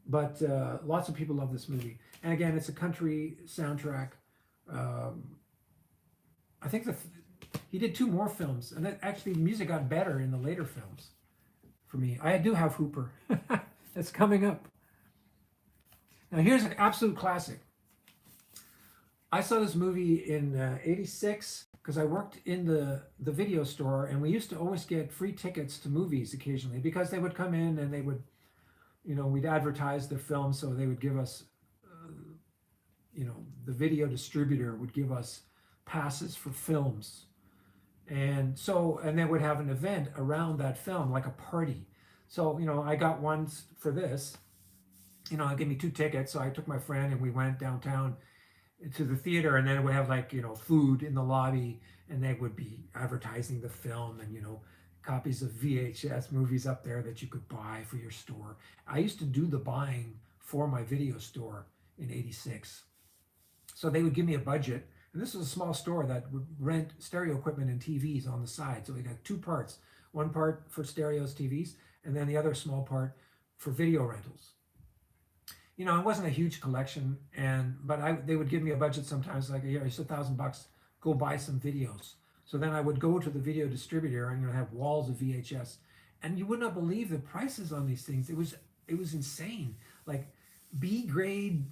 But lots of people love this movie. And again, it's a country soundtrack. I think he did two more films, and that actually music got better in the later films for me. I do have Hooper. It's coming up. Now here's an absolute classic. I saw this movie in 86 because I worked in the video store, and we used to always get free tickets to movies occasionally because they would come in and they would, you know, we'd advertise their films, so they would give us, you know, the video distributor would give us passes for films. And so, and they would have an event around that film, like a party. So, you know, I got one for this, you know, give me 2 tickets. So I took my friend and we went downtown to the theater, and then it would have, like, you know, food in the lobby, and they would be advertising the film, and, you know, copies of VHS movies up there that you could buy for your store. I used to do the buying for my video store in 86. So they would give me a budget, and this was a small store that would rent stereo equipment and TVs on the side. So we got 2 parts, one part for stereos, TVs, and then the other small part for video rentals. You know, it wasn't a huge collection, but they would give me a budget sometimes, like, here's $1,000, go buy some videos. So then I would go to the video distributor and have walls of VHS, and you would not believe the prices on these things. It was insane. Like B grade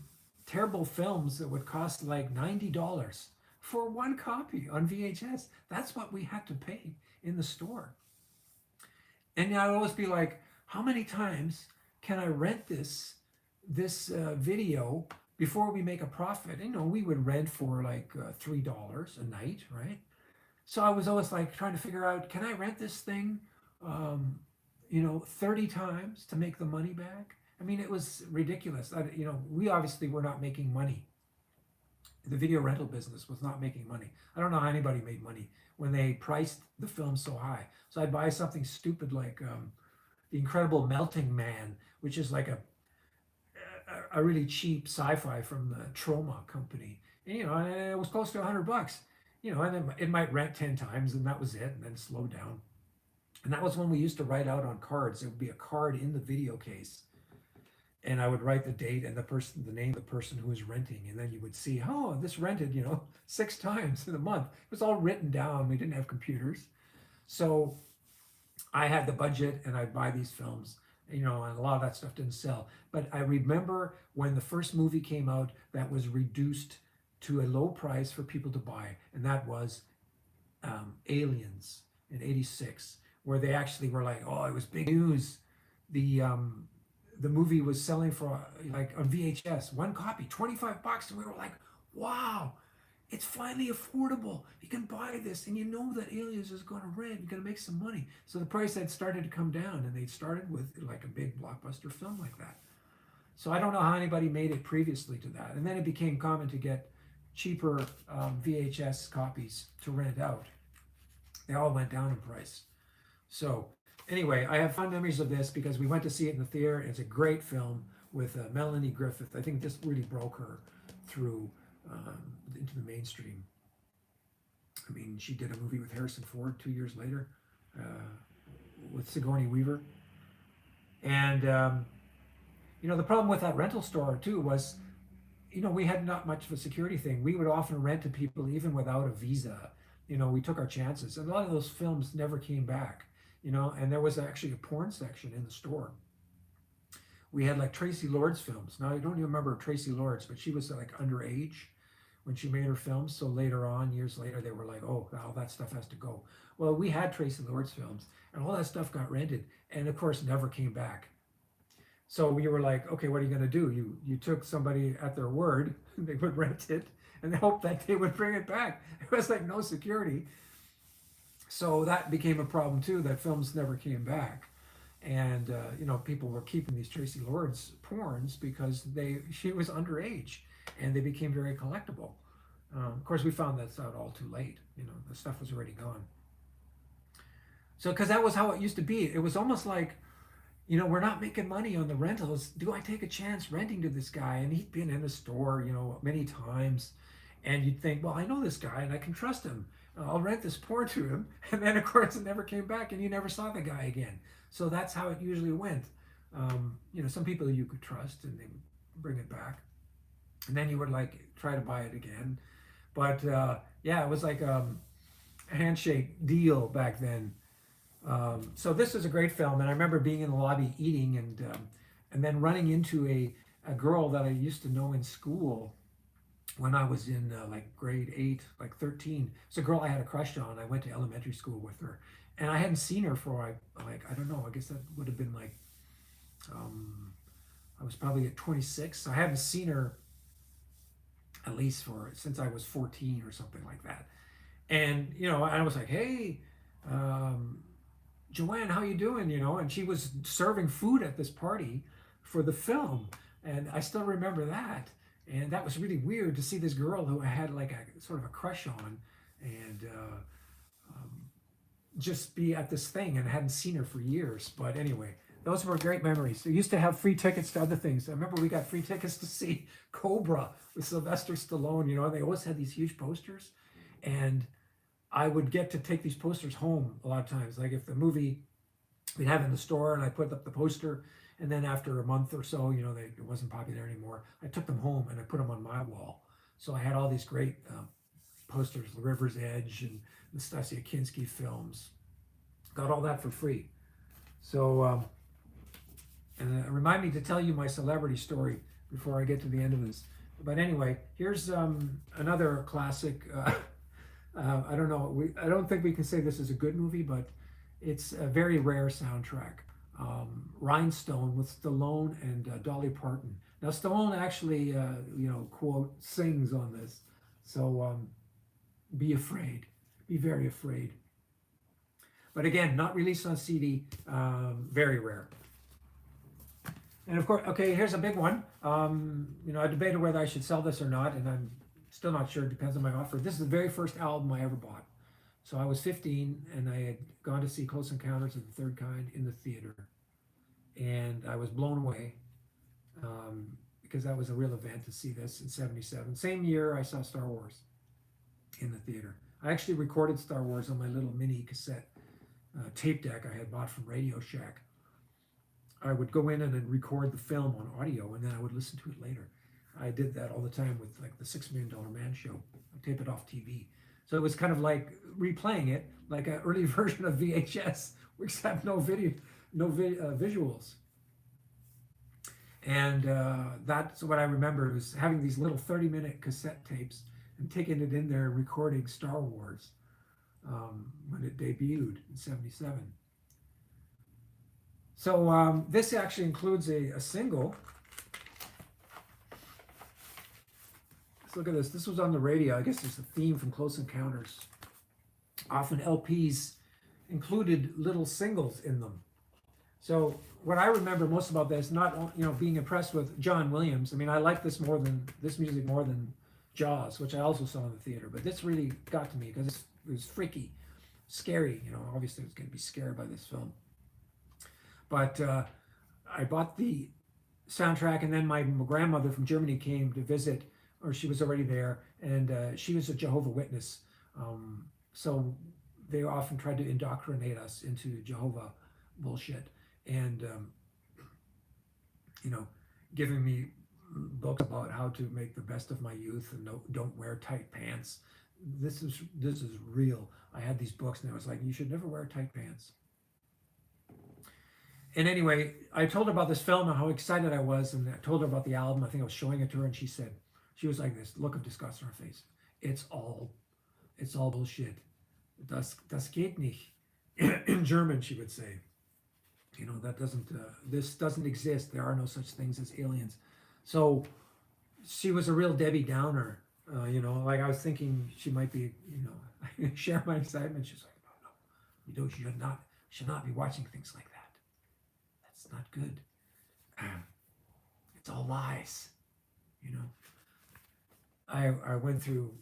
terrible films that would cost like $90 for one copy on VHS. That's what we had to pay in the store. And I'd always be like, how many times can I rent this video before we make a profit? We would rent for like $3 a night, right? So I was always like trying to figure out, can I rent this thing, 30 times to make the money back? I mean, it was ridiculous. We obviously were not making money. The video rental business was not making money. I don't know how anybody made money when they priced the film so high. So I'd buy something stupid like The Incredible Melting Man, which is like a really cheap sci-fi from the Troma company. And, it was close to $100. And then it might rent 10 times, and that was it, and then slow down. And that was when we used to write out on cards. There would be a card in the video case, and I would write the date and the name of the person who was renting, and then you would see, oh, this rented, 6 times in a month. It was all written down. We didn't have computers, so I had the budget, and I'd buy these films, and a lot of that stuff didn't sell. But I remember when the first movie came out that was reduced to a low price for people to buy, and that was Aliens in '86, where they actually were like, oh, it was big news. The movie was selling for like on VHS, one copy, $25, and we were like, wow, it's finally affordable. You can buy this, and that Aliens is going to rent. You're going to make some money. So the price had started to come down, and they started with like a big blockbuster film like that. So I don't know how anybody made it previously to that. And then it became common to get cheaper VHS copies to rent out. They all went down in price. So anyway, I have fond memories of this because we went to see it in the theater. It's a great film with Melanie Griffith. I think this really broke her through into the mainstream. I mean, she did a movie with Harrison Ford 2 years later with Sigourney Weaver. And, the problem with that rental store too was, we had not much of a security thing. We would often rent to people even without a visa. We took our chances. And a lot of those films never came back, and there was actually a porn section in the store. We had like Tracy Lord's films. Now, I don't even remember Tracy Lord's, but she was like underage when she made her films. So later on, years later, they were like, oh, all that stuff has to go. Well, we had Tracy Lord's films, and all that stuff got rented, and of course, never came back. So we were like, okay, what are you going to do? You took somebody at their word, they would rent it, and they hoped that they would bring it back. It was like no security. So that became a problem too, that films never came back. And, people were keeping these Tracy Lord's porns because she was underage, and they became very collectible. Of course, we found that out all too late. The stuff was already gone. So, because that was how it used to be. It was almost like, we're not making money on the rentals. Do I take a chance renting to this guy? And he'd been in the store, many times. And you'd think, well, I know this guy and I can trust him. I'll rent this porn to him. And then, of course, it never came back and you never saw the guy again. So that's how it usually went. Some people you could trust and they would bring it back. And then you would try to buy it again. But it was like a handshake deal back then. So this is a great film, and I remember being in the lobby eating and then running into a girl that I used to know in school when I was in grade 8, 13. It's a girl I had a crush on. I went to elementary school with her, and I hadn't seen her for I don't know. I guess that would have been I was probably at 26. So I haven't seen her at least since I was 14 or something like that. And I was like, hey. Joanne, how you doing? And she was serving food at this party for the film. And I still remember that. And that was really weird to see this girl who I had a sort of a crush on and just be at this thing, and I hadn't seen her for years. But anyway, those were great memories. We used to have free tickets to other things. I remember we got free tickets to see Cobra with Sylvester Stallone. They always had these huge posters. And I would get to take these posters home a lot of times. Like if the movie we'd have in the store and I put up the poster, and then after a month or so, it wasn't popular anymore, I took them home and I put them on my wall. So I had all these great posters, The River's Edge and the Stasia Kinski films. Got all that for free. So, and remind me to tell you my celebrity story before I get to the end of this. But anyway, here's another classic. I don't know. I don't think we can say this is a good movie, but it's a very rare soundtrack. Rhinestone with Stallone and Dolly Parton. Now Stallone actually, quote, sings on this. So be afraid. Be very afraid. But again, not released on CD. Very rare. And of course, okay, here's a big one. I debated whether I should sell this or not, and I'm still not sure. It depends on my offer. This is the very first album I ever bought. So I was 15, and I had gone to see Close Encounters of the Third Kind in the theater. And I was blown away because that was a real event to see this in 77. Same year, I saw Star Wars in the theater. I actually recorded Star Wars on my little mini cassette tape deck I had bought from Radio Shack. I would go in and then record the film on audio, and then I would listen to it later. I did that all the time with like the $6 Million Man Show. I tape it off TV. So it was kind of like replaying it, like an early version of VHS, except no video, visuals. And that's what I remember, was having these little 30-minute cassette tapes and taking it in there and recording Star Wars when it debuted in 77. So this actually includes a single. Let's look at this. This was on the radio. I guess it's the theme from Close Encounters. Often LPs included little singles in them. So what I remember most about this, not being impressed with John Williams. I mean, I like this music more than Jaws, which I also saw in the theater. But this really got to me because it was freaky, scary. Obviously I was going to be scared by this film. But I bought the soundtrack, and then my grandmother from Germany came to visit, or she was already there, and she was a Jehovah's Witness. So they often tried to indoctrinate us into Jehovah bullshit, and giving me books about how to make the best of my youth and don't wear tight pants. This is real. I had these books, and I was like, you should never wear tight pants. And anyway, I told her about this film and how excited I was, and I told her about the album. I think I was showing it to her, and she was like this look of disgust on her face. It's all bullshit. Das geht nicht. In German, she would say. This doesn't exist. There are no such things as aliens. So she was a real Debbie Downer. Like I was thinking she might be, share my excitement. She's like, no, you should not be watching things like that. That's not good. It's all lies. I went through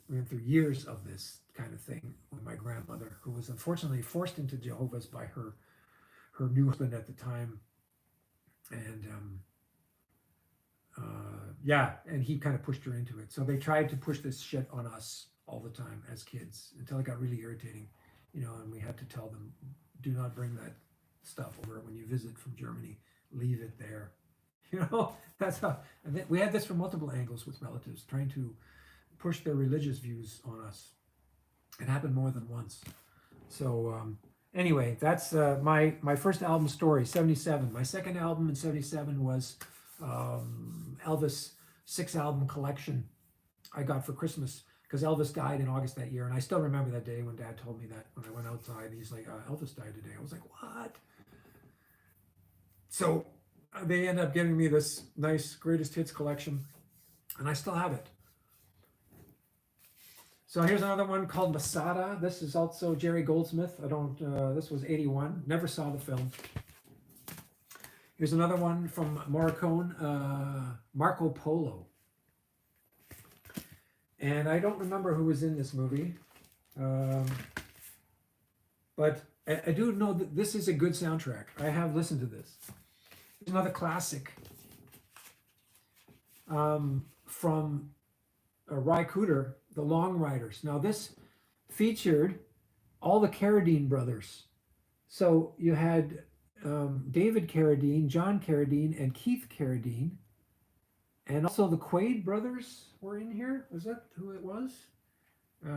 years of this kind of thing with my grandmother, who was unfortunately forced into Jehovah's by her new husband at the time, and and he kind of pushed her into it. So they tried to push this shit on us all the time as kids until it got really irritating, and we had to tell them, do not bring that stuff over when you visit from Germany. Leave it there. That's how. And we had this from multiple angles with relatives trying to push their religious views on us. It happened more than once. So anyway, that's my first album story, 77. My second album in 77 was Elvis 6-album collection I got for Christmas, because Elvis died in August that year. And I still remember that day when Dad told me that when I went outside. He's like, Elvis died today. I was like, what? So they end up giving me this nice greatest hits collection, and I still have it. So here's another one called Masada. This is also Jerry Goldsmith. This was 81. Never saw the film. Here's another one from Morricone, Marco Polo. And I don't remember who was in this movie. But I do know that this is a good soundtrack. I have listened to this. Here's another classic from Ry Cooder, The Long Riders. Now this featured all the Carradine brothers. So you had David Carradine, John Carradine, and Keith Carradine. And also the Quaid brothers were in here. Was that who it was? It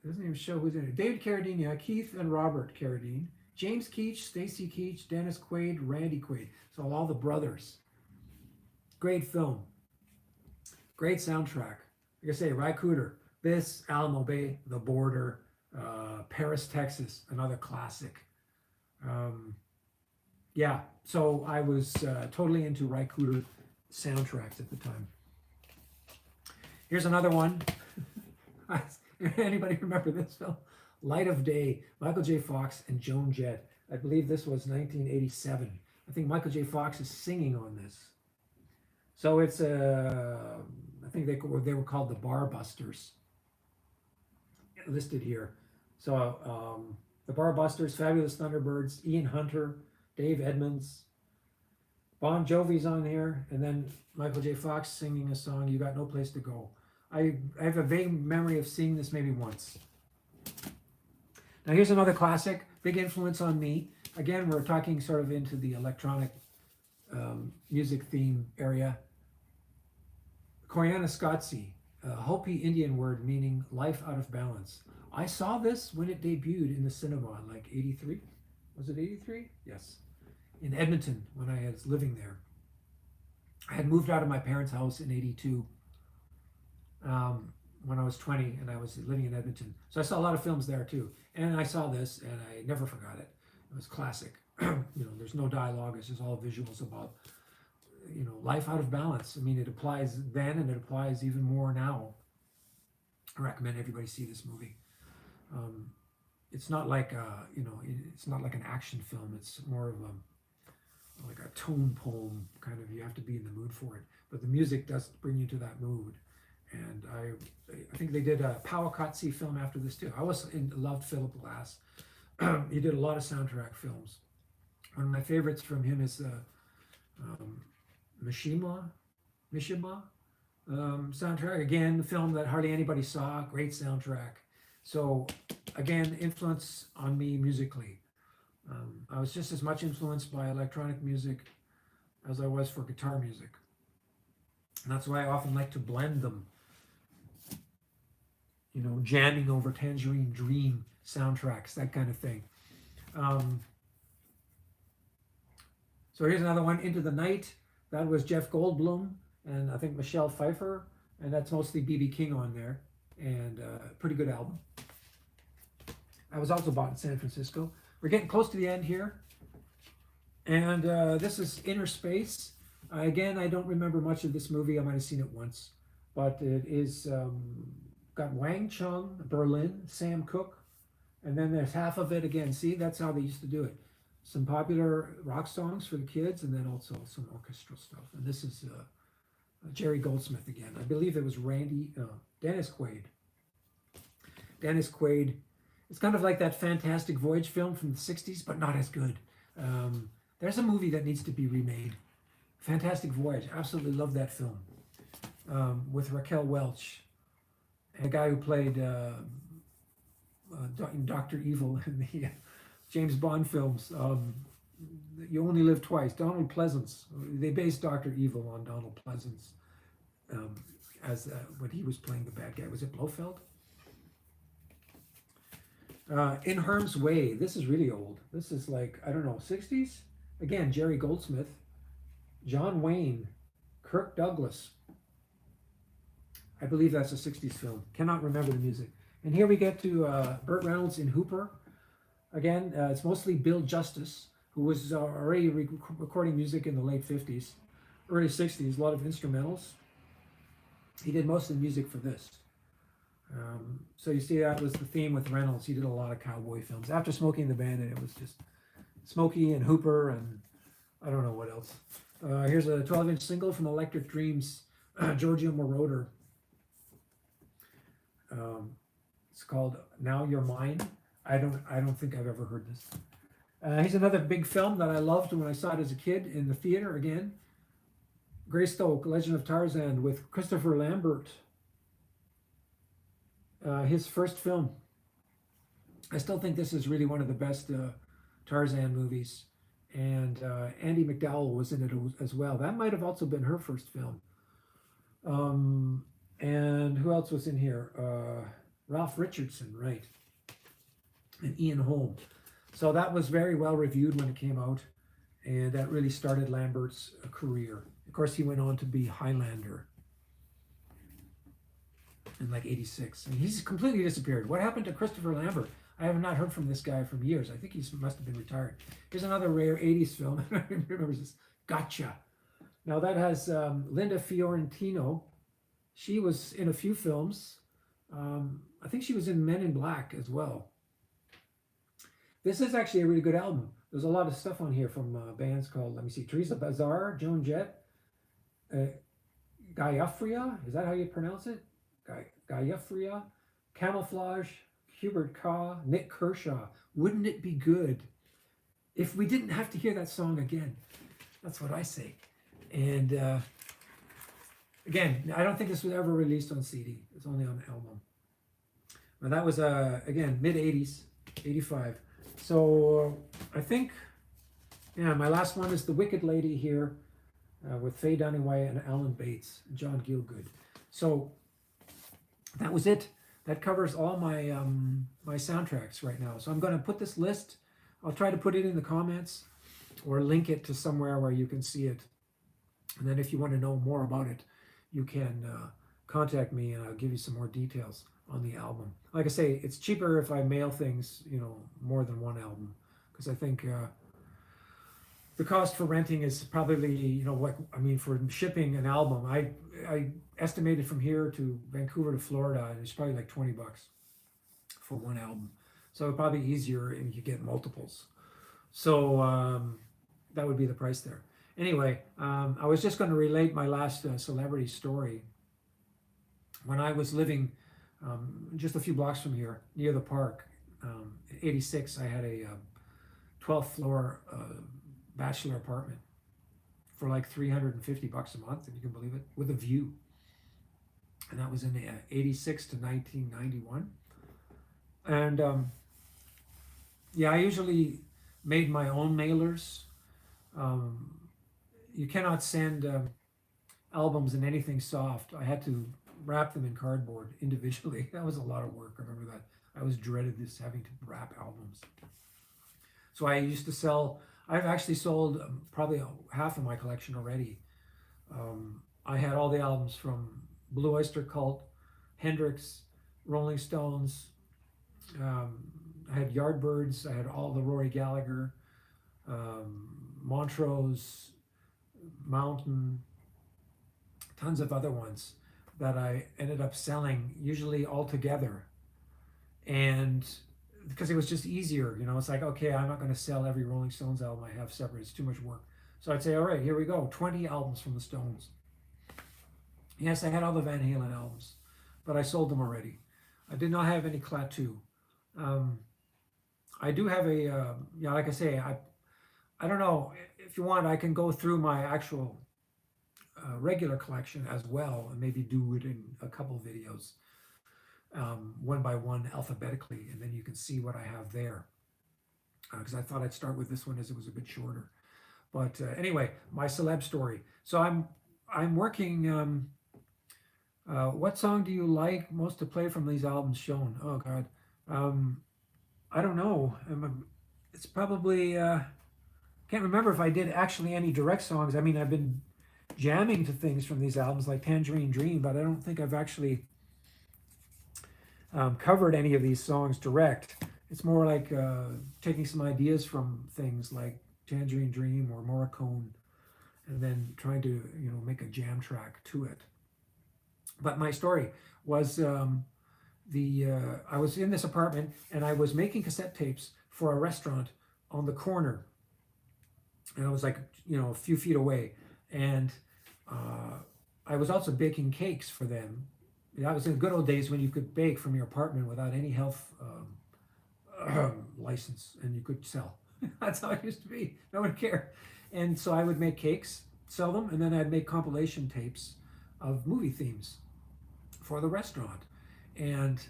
doesn't even show who's in it. David Carradine, yeah, Keith and Robert Carradine. James Keach, Stacy Keach, Dennis Quaid, Randy Quaid. So all the brothers. Great film. Great soundtrack. Like I say, Ry Cooder, this, Alamo Bay, The Border, Paris, Texas, another classic. Yeah, so I was totally into Ry Cooder soundtracks at the time. Here's another one. Anybody remember this film? Light of Day, Michael J. Fox and Joan Jett. I believe this was 1987. I think Michael J. Fox is singing on this. So it's I think they were called the Bar Busters, listed here. So the Bar Busters, Fabulous Thunderbirds, Ian Hunter, Dave Edmunds, Bon Jovi's on here, and then Michael J. Fox singing a song, You Got No Place to Go. I have a vague memory of seeing this maybe once. Now here's another classic, big influence on me. Again, we're talking sort of into the electronic music theme area. Koyaanisqatsi, a Hopi Indian word meaning life out of balance. I saw this when it debuted in the cinema in like 83. Was it 83? Yes. In Edmonton when I was living there. I had moved out of my parents' house in 82 when I was 20 and I was living in Edmonton. So I saw a lot of films there too. And I saw this and I never forgot it. It was classic. There's no dialogue. It's just all visuals about, life out of balance. I mean, it applies then and it applies even more now. I recommend everybody see this movie. It's not like it's not like an action film. It's more of like a tone poem kind of. You have to be in the mood for it, but the music does bring you to that mood. And I think they did a Powakotsi film after this too. I loved Philip Glass. He did a lot of soundtrack films. One of my favorites from him is Mishima soundtrack. Again, the film that hardly anybody saw. Great soundtrack. So again, influence on me musically. I was just as much influenced by electronic music as I was for guitar music. And that's why I often like to blend them. Jamming over Tangerine Dream soundtracks, that kind of thing. So here's another one, Into the Night. That was Jeff Goldblum and I think Michelle Pfeiffer, and that's mostly B.B. King on there, and pretty good album. I was also bought in San Francisco. We're getting close to the end here, and this is Inner Space. Again, I don't remember much of this movie. I might have seen it once, but it is got Wang Chung, Berlin, Sam Cooke, and then there's half of it again. See, that's how they used to do it. Some popular rock songs for the kids, and then also some orchestral stuff. And this is Jerry Goldsmith again. I believe it was Dennis Quaid. Dennis Quaid. It's kind of like that Fantastic Voyage film from the 60s, but not as good. There's a movie that needs to be remade. Fantastic Voyage. Absolutely love that film. With Raquel Welch. And a guy who played Dr. Evil in the James Bond films. You Only Live Twice. Donald Pleasance. They based Dr. Evil on Donald Pleasance as when he was playing the bad guy. Was it Blofeld? In Harm's Way. This is really old. This is like, I don't know, 60s? Again, Jerry Goldsmith. John Wayne. Kirk Douglas. I believe that's a 60s film. Cannot remember the music. And here we get to Burt Reynolds in Hooper. Again, it's mostly Bill Justice, who was already recording music in the late 50s, early 60s, a lot of instrumentals. He did most of the music for this. So you see that was the theme with Reynolds. He did a lot of cowboy films. After Smokey and the Bandit, it was just Smokey and Hooper and I don't know what else. Here's a 12-inch single from Electric Dreams, Giorgio Moroder. It's called Now You're Mine. I don't think I've ever heard this. Here's another big film that I loved when I saw it as a kid in the theater again. Greystoke, Legend of Tarzan with Christopher Lambert. His first film. I still think this is really one of the best Tarzan movies. And Andie MacDowell was in it as well. That might have also been her first film. And who else was in here? Ralph Richardson, right, and Ian Holm. So that was very well reviewed when it came out, and that really started Lambert's career. Of course, he went on to be Highlander in like '86, and he's completely disappeared. What happened to Christopher Lambert? I have not heard from this guy from years. I think he must have been retired. Here's another rare '80s film. I remember this. Gotcha. Now that has Linda Fiorentino. She was in a few films. I think she was in Men in Black as well. This is actually a really good album. There's a lot of stuff on here from bands called, let me see, Teresa Bazar, Joan Jett, Gaiafria, is that how you pronounce it? Gaiafria, Camouflage, Hubert Ka, Nick Kershaw. Wouldn't it be good if we didn't have to hear that song again? That's what I say. And again, I don't think this was ever released on CD. It's only on album. But that was, again, mid-'80s, '85. So I think, yeah, my last one is The Wicked Lady here with Faye Dunaway and Alan Bates, and John Gielgud. So that was it. That covers all my my soundtracks right now. So I'm going to put this list. I'll try to put it in the comments or link it to somewhere where you can see it. And then if you want to know more about it, you can contact me and I'll give you some more details on the album. Like I say, it's cheaper if I mail things, you know, more than one album, because I think the cost for renting is probably, you know, what I mean for shipping an album. I estimated from here to Vancouver to Florida, and it's probably like $20 for one album. So it'd probably be easier if you get multiples. So that would be the price there. Anyway, I was just going to relate my last celebrity story. When I was living just a few blocks from here, near the park, in '86, I had a 12th floor bachelor apartment for like $350 a month, if you can believe it, with a view. And that was in '86 to 1991. And yeah, I usually made my own mailers. You cannot send albums in anything soft. I had to wrap them in cardboard individually. That was a lot of work. I remember that. I always dreaded this, having to wrap albums. So I used to sell, I've actually sold probably half of my collection already. I had all the albums from Blue Oyster Cult, Hendrix, Rolling Stones. I had Yardbirds. I had all the Rory Gallagher, Montrose, Mountain, tons of other ones that I ended up selling, usually all together. And because it was just easier, you know, it's like, okay, I'm not going to sell every Rolling Stones album I have separate. It's too much work. So I'd say, all right, here we go. 20 albums from the Stones. Yes, I had all the Van Halen albums, but I sold them already. I did not have any Klaatu. I do have a, yeah, like I say, I don't know, if you want, I can go through my actual regular collection as well, and maybe do it in a couple videos, one by one alphabetically, and then you can see what I have there. Because I thought I'd start with this one as it was a bit shorter. But anyway, my celeb story. So I'm working. What song do you like most to play from these albums shown? Oh God, I don't know. It's probably can't remember if I did actually any direct songs. I mean, I've been jamming to things from these albums like Tangerine Dream, but I don't think I've actually covered any of these songs direct. It's more like taking some ideas from things like Tangerine Dream or Morricone, and then trying to, you know, make a jam track to it. But my story was I was in this apartment and I was making cassette tapes for a restaurant on the corner, and I was like, you know, a few feet away, and I was also baking cakes for them. That was in the good old days when you could bake from your apartment without any health license, and you could sell. That's how it used to be. No one cared. And so I would make cakes, sell them, and then I'd make compilation tapes of movie themes for the restaurant. And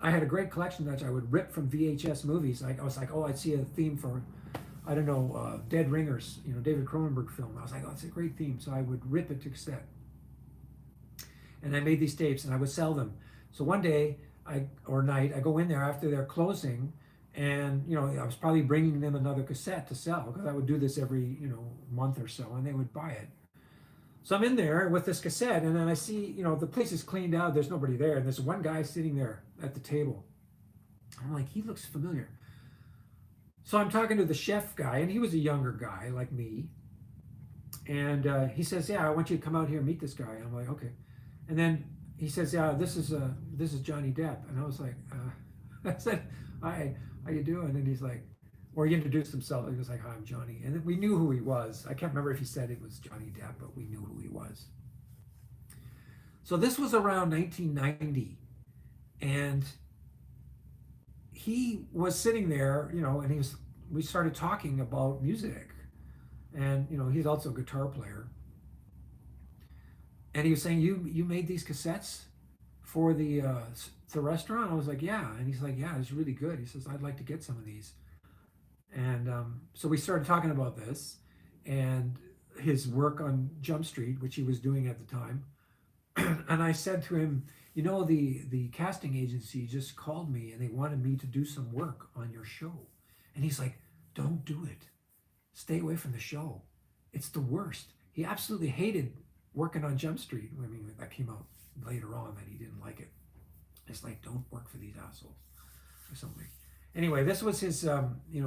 I had a great collection that I would rip from VHS movies. I was like, oh, I'd see a theme for, I don't know, Dead Ringers, you know, David Cronenberg film. I was like, oh, it's a great theme. So I would rip it to cassette. and I made these tapes and I would sell them. So one day or night, I go in there after they're closing, and I was probably bringing them another cassette to sell because I would do this every month or so, and they would buy it. So I'm in there with this cassette, and then I see the place is cleaned out. There's nobody there, and there's one guy sitting there at the table. I'm like, he looks familiar. So I'm talking to the chef guy, and he was a younger guy like me. And he says, "Yeah, I want you to come out here and meet this guy." I'm like, "Okay." And then he says, "Yeah, this is Johnny Depp." And I was like, I said, "Hi, how you doing?" And he's like, or he introduced himself. He was like, "Hi, I'm Johnny." And we knew who he was. I can't remember if he said it was Johnny Depp, but we knew who he was. So this was around 1990, and he was sitting there, and we started talking about music, and he's also a guitar player, and he was saying, you made these cassettes for the restaurant? I was like, "Yeah." And he's like, "Yeah, it's really good." He says, "I'd like to get some of these." And so we started talking about this and his work on Jump Street, which he was doing at the time. And I said to him, the casting agency just called me and they wanted me to do some work on your show. And he's like, "Don't do it. Stay away from the show. It's the worst." He absolutely hated working on Jump Street. I mean, that came out later on that he didn't like it. It's like, "Don't work for these assholes," or something. Anyway, this was his,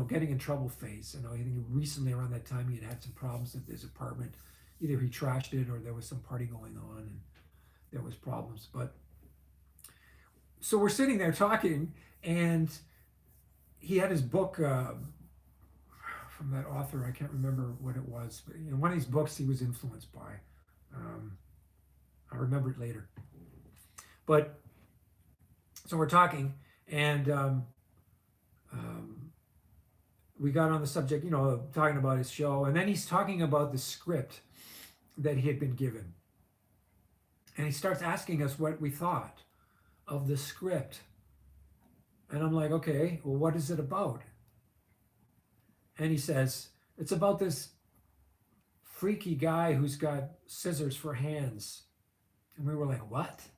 getting in trouble phase. I think recently around that time he had some problems at his apartment. Either he trashed it or there was some party going on and there was problems. But so we're sitting there talking, and he had his book from that author. I can't remember what it was, but in one of these books he was influenced by. I'll remember it later. But so we're talking, and we got on the subject, talking about his show, and then he's talking about the script that he had been given. And he starts asking us what we thought of the script. And I'm like, "Okay, well, what is it about?" And he says, "It's about this freaky guy who's got scissors for hands." And we were like, "What?"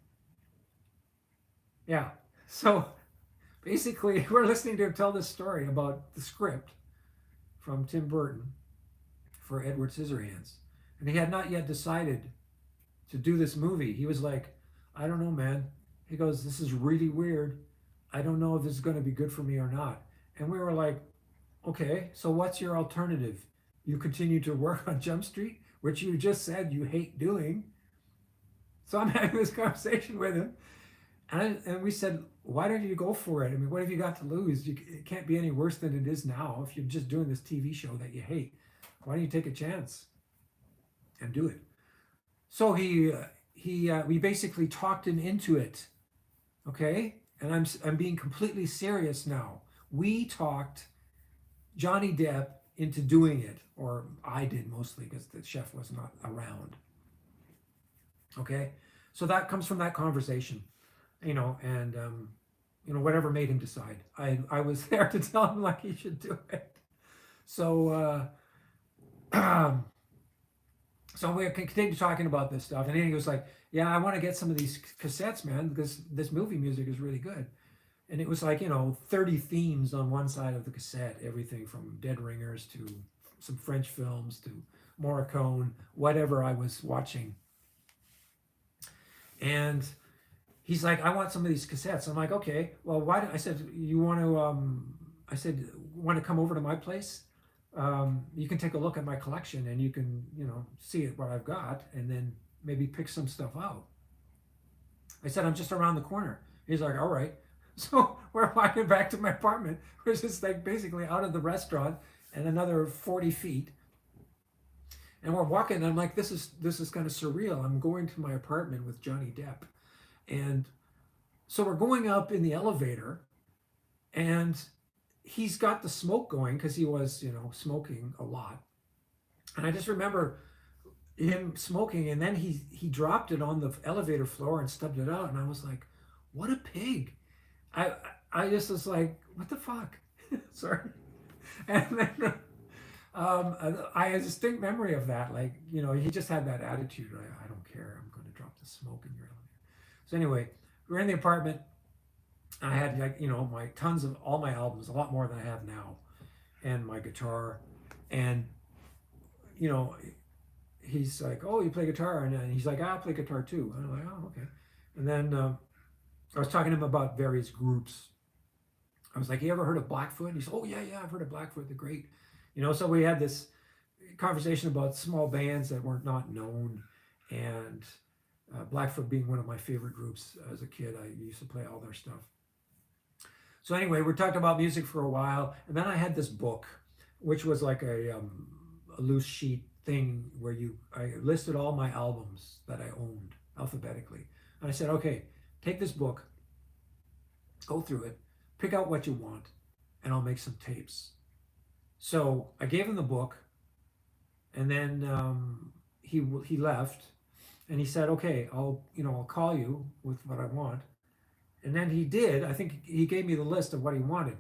Yeah. So basically, we're listening to him tell this story about the script from Tim Burton for Edward Scissorhands. And he had not yet decided to do this movie. He was like, "I don't know, man." He goes, "This is really weird. I don't know if this is going to be good for me or not." And we were like, "Okay, so what's your alternative? You continue to work on Jump Street, which you just said you hate doing." So I'm having this conversation with him. And we said, "Why don't you go for it? I mean, what have you got to lose? It can't be any worse than it is now if you're just doing this TV show that you hate. Why don't you take a chance and do it?" So we basically talked him into it, okay? And I'm being completely serious now. We talked Johnny Depp into doing it, or I did mostly because the chef was not around. Okay, so that comes from that conversation, and whatever made him decide. I was there to tell him like he should do it. So so we continued talking about this stuff, and then he was like, "Yeah, I want to get some of these cassettes, man, because this movie music is really good." And it was like 30 themes on one side of the cassette, everything from Dead Ringers to some French films to Morricone, whatever I was watching. And he's like, "I want some of these cassettes." I'm like, "Okay, well, why don't," I said, "You want to, want to come over to my place? You can take a look at my collection and you can, see what I've got and then maybe pick some stuff out." I said, "I'm just around the corner." He's like, "All right." So we're walking back to my apartment, which is like basically out of the restaurant and another 40 feet. And we're walking, and I'm like, this is kind of surreal. I'm going to my apartment with Johnny Depp. And so we're going up in the elevator, and he's got the smoke going because he was, smoking a lot. And I just remember him smoking, and then he dropped it on the elevator floor and stubbed it out. And I was like, "What a pig." I just was like, "What the fuck?" Sorry. And then I have a distinct memory of that. Like, he just had that attitude. I don't care. I'm going to drop the smoke in your elevator. So anyway, we're in the apartment. I had, like, my tons of all my albums, a lot more than I have now, and my guitar. And, you know, he's like, "Oh, you play guitar?" And he's like, "I play guitar too." And I'm like, "Oh, okay." And then I was talking to him about various groups. I was like, "You ever heard of Blackfoot?" He said, "Oh, yeah, yeah, I've heard of Blackfoot. They're great." So we had this conversation about small bands that weren't not known, and Blackfoot being one of my favorite groups as a kid. I used to play all their stuff. So anyway, we talked about music for a while, and then I had this book, which was like a loose sheet thing where I listed all my albums that I owned alphabetically, and I said, "Okay, take this book, go through it, pick out what you want, and I'll make some tapes." So I gave him the book, and then he left, and he said, "Okay, I'll call you with what I want." And then he did. I think he gave me the list of what he wanted.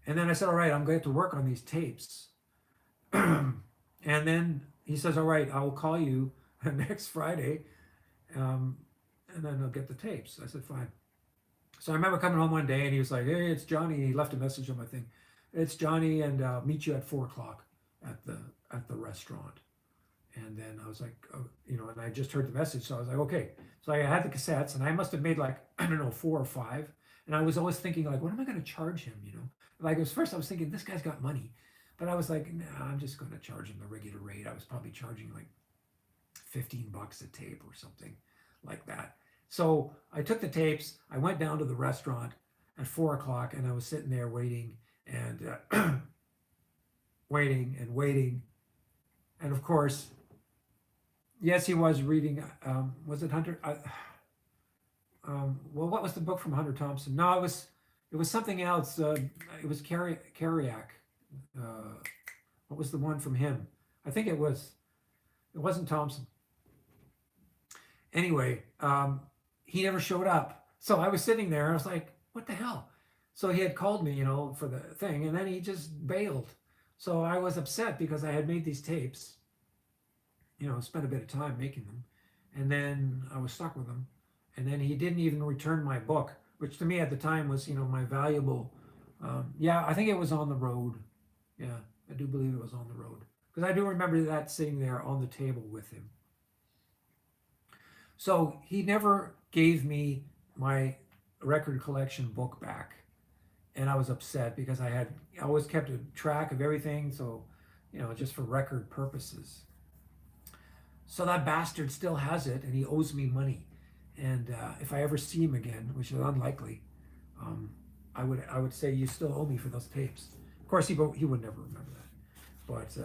And then I said, "All right, I'm going to work on these tapes." And then he says, "All right, I will call you next Friday, and then I'll get the tapes." I said, "Fine." So I remember coming home one day, and he was like, "Hey, it's Johnny." He left a message on my thing. "It's Johnny, and meet you at 4 o'clock at the restaurant." And then I was like, oh, and I just heard the message, so I was like, "Okay." So I had the cassettes, and I must have made like, I don't know, 4 or 5. And I was always thinking, like, what am I going to charge him? Like, at first I was thinking, this guy's got money, but I was like, nah, I'm just going to charge him the regular rate. I was probably charging like $15 a tape or something like that. So I took the tapes. I went down to the restaurant at 4 o'clock, and I was sitting there waiting and waiting and waiting. And of course, yes, he was reading. Was it Hunter? Well, what was the book from Hunter Thompson? No, it was something else. It was Kerouac. What was the one from him? I think it was. It wasn't Thompson. Anyway, he never showed up. So I was sitting there, and I was like, "What the hell?" So he had called me, for the thing, and then he just bailed. So I was upset because I had made these tapes. Spent a bit of time making them, and then I was stuck with them. And then he didn't even return my book, which to me at the time was, my valuable. Yeah, I think it was on the road. Yeah, I do believe it was on the road, because I do remember that sitting there on the table with him. So he never gave me my record collection book back, and I was upset because I always kept a track of everything, so just for record purposes. So that bastard still has it, and he owes me money. And if I ever see him again, which is unlikely, I would say, "You still owe me for those tapes." Of course, he would never remember that. But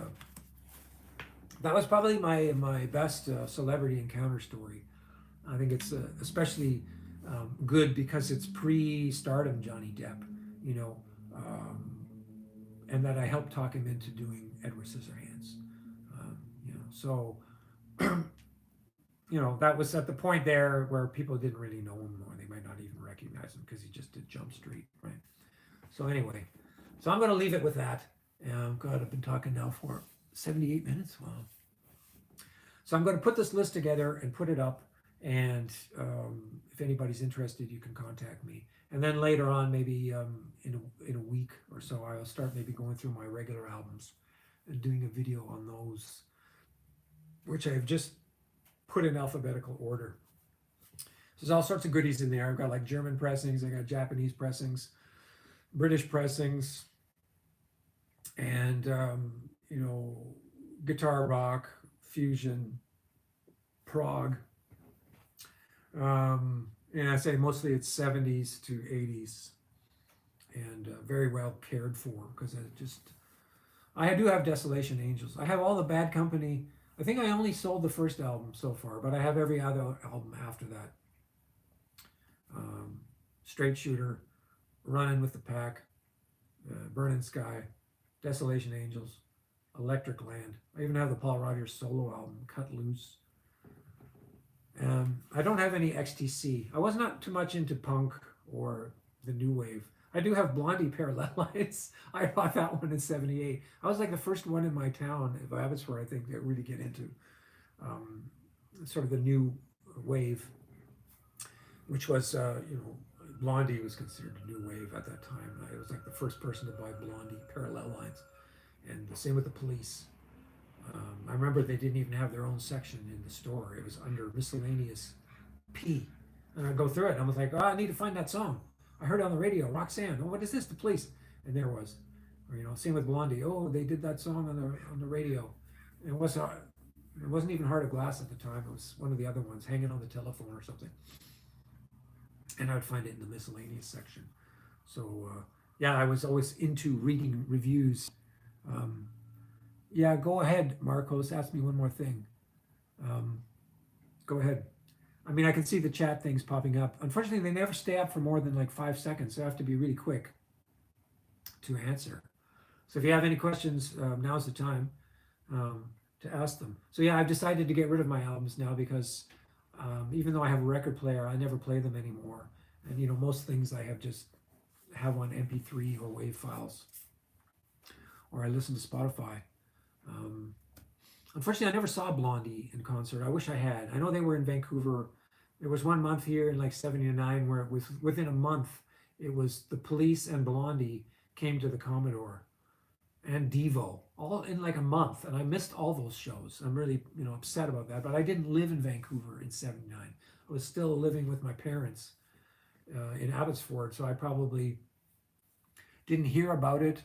that was probably my best celebrity encounter story. I think it's especially good because it's pre-stardom Johnny Depp, and that I helped talk him into doing Edward Scissorhands. So that was at the point there where people didn't really know him, or they might not even recognize him because he just did Jump Street, right? So anyway, so I'm going to leave it with that. God, I've been talking now for 78 minutes. Wow. So I'm going to put this list together and put it up. And if anybody's interested, you can contact me. And then later on, maybe in a week or so, I'll start maybe going through my regular albums and doing a video on those, which I've just put in alphabetical order. There's all sorts of goodies in there. I've got like German pressings, I got Japanese pressings, British pressings, and guitar rock, fusion, prog. And I say mostly it's 70s to 80s, and very well cared for, because I do have Desolation Angels. I have all the Bad Company. I think I only sold the first album so far, but I have every other album after that. Straight Shooter, Running with the Pack, Burning Sky, Desolation Angels, Electric Land. I even have the Paul Rodgers solo album, Cut Loose. I don't have any XTC. I was not too much into punk or the new wave. I do have Blondie Parallel Lines. I bought that one in '78. I was like the first one in my town of Abbotsford, I think, that really get into um, sort of the new wave, which was, Blondie was considered a new wave at that time. I was like the first person to buy Blondie Parallel Lines, and the same with the Police. I remember they didn't even have their own section in the store. It was under miscellaneous P. And I'd go through it and I was like, oh, I need to find that song. I heard it on the radio, Roxanne. Oh, what is this? The Police. And there was. Or, same with Blondie. Oh, they did that song on the radio. It wasn't even Heart of Glass at the time. It was one of the other ones, Hanging on the Telephone or something. And I would find it in the miscellaneous section. So yeah, I was always into reading reviews. Yeah, go ahead, Marcos. Ask me one more thing. Go ahead. I mean, I can see the chat things popping up. Unfortunately, they never stay up for more than like 5 seconds. So I have to be really quick to answer. So if you have any questions, now's the time to ask them. So yeah, I've decided to get rid of my albums now because even though I have a record player, I never play them anymore. And most things I have on MP3 or WAV files, or I listen to Spotify. Unfortunately, I never saw Blondie in concert. I wish I had. I know they were in Vancouver. There was one month here in like '79 where it was within a month. It was the Police and Blondie came to the Commodore, and Devo, all in like a month, and I missed all those shows. I'm really upset about that. But I didn't live in Vancouver in '79. I was still living with my parents in Abbotsford, so I probably didn't hear about it.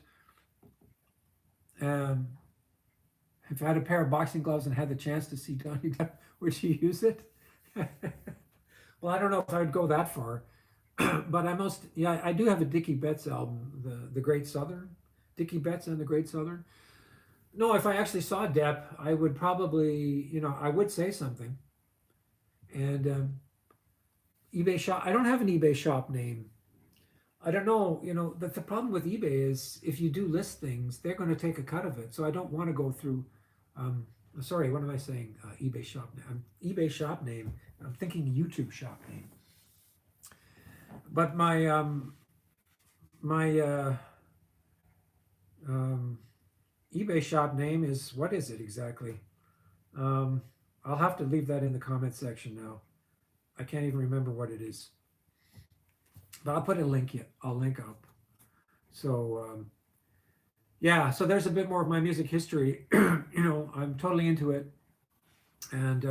If I had a pair of boxing gloves and had the chance to see Johnny Depp, would you use it? Well, I don't know if I would go that far, but I do have a Dickie Betts album, the Great Southern, Dickie Betts and the Great Southern. No, if I actually saw Depp, I would probably, I would say something. And eBay shop, I don't have an eBay shop name. I don't know, the problem with eBay is if you do list things, they're going to take a cut of it. So I don't want to go through, sorry, what am I saying? eBay shop name. eBay shop name. I'm thinking YouTube shop name. But my eBay shop name is, what is it exactly? I'll have to leave that in the comment section now. I can't even remember what it is. But I'll put a link. I'll link up. So yeah, so there's a bit more of my music history. I'm totally into it, and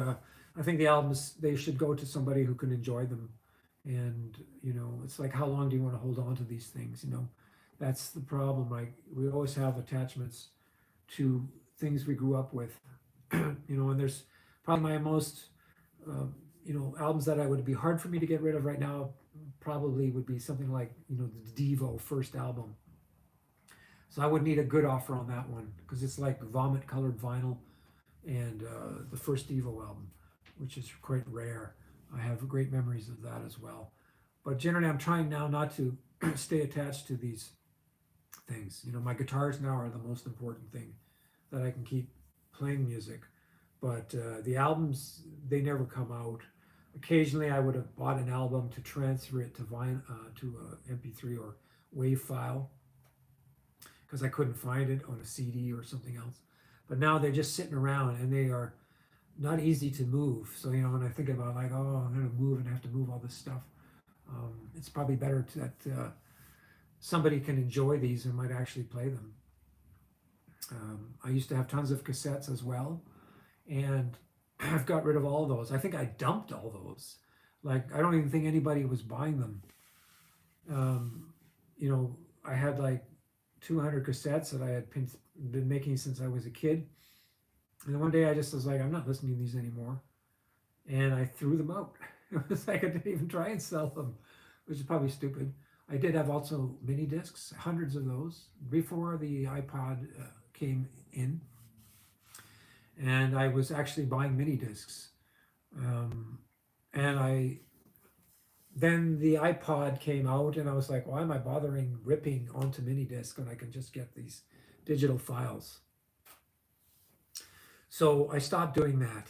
I think the albums, they should go to somebody who can enjoy them. And it's like, how long do you want to hold on to these things? That's the problem. Like, we always have attachments to things we grew up with. And there's probably my most albums that would be hard for me to get rid of right now probably would be something like the Devo first album. So I would need a good offer on that one because it's like vomit colored vinyl, and the first Devo album, which is quite rare. I have great memories of that as well. But generally, I'm trying now not to stay attached to these things. My guitars now are the most important thing, that I can keep playing music. But the albums, they never come out. Occasionally, I would have bought an album to transfer it to MP3 or WAV file because I couldn't find it on a CD or something else. But now they're just sitting around, and they are not easy to move. So when I think about like, oh, I'm going to move and have to move all this stuff, it's probably better that somebody can enjoy these and might actually play them. I used to have tons of cassettes as well, and I've got rid of all those. I think I dumped all those. Like, I don't even think anybody was buying them. I had like 200 cassettes that I had been making since I was a kid. And then one day I just was like, I'm not listening to these anymore. And I threw them out. It was like I didn't even try and sell them, which is probably stupid. I did have also mini discs, hundreds of those, before the iPod came in. And I was actually buying mini discs. Then the iPod came out, and I was like, why am I bothering ripping onto mini disc when I can just get these digital files? So I stopped doing that,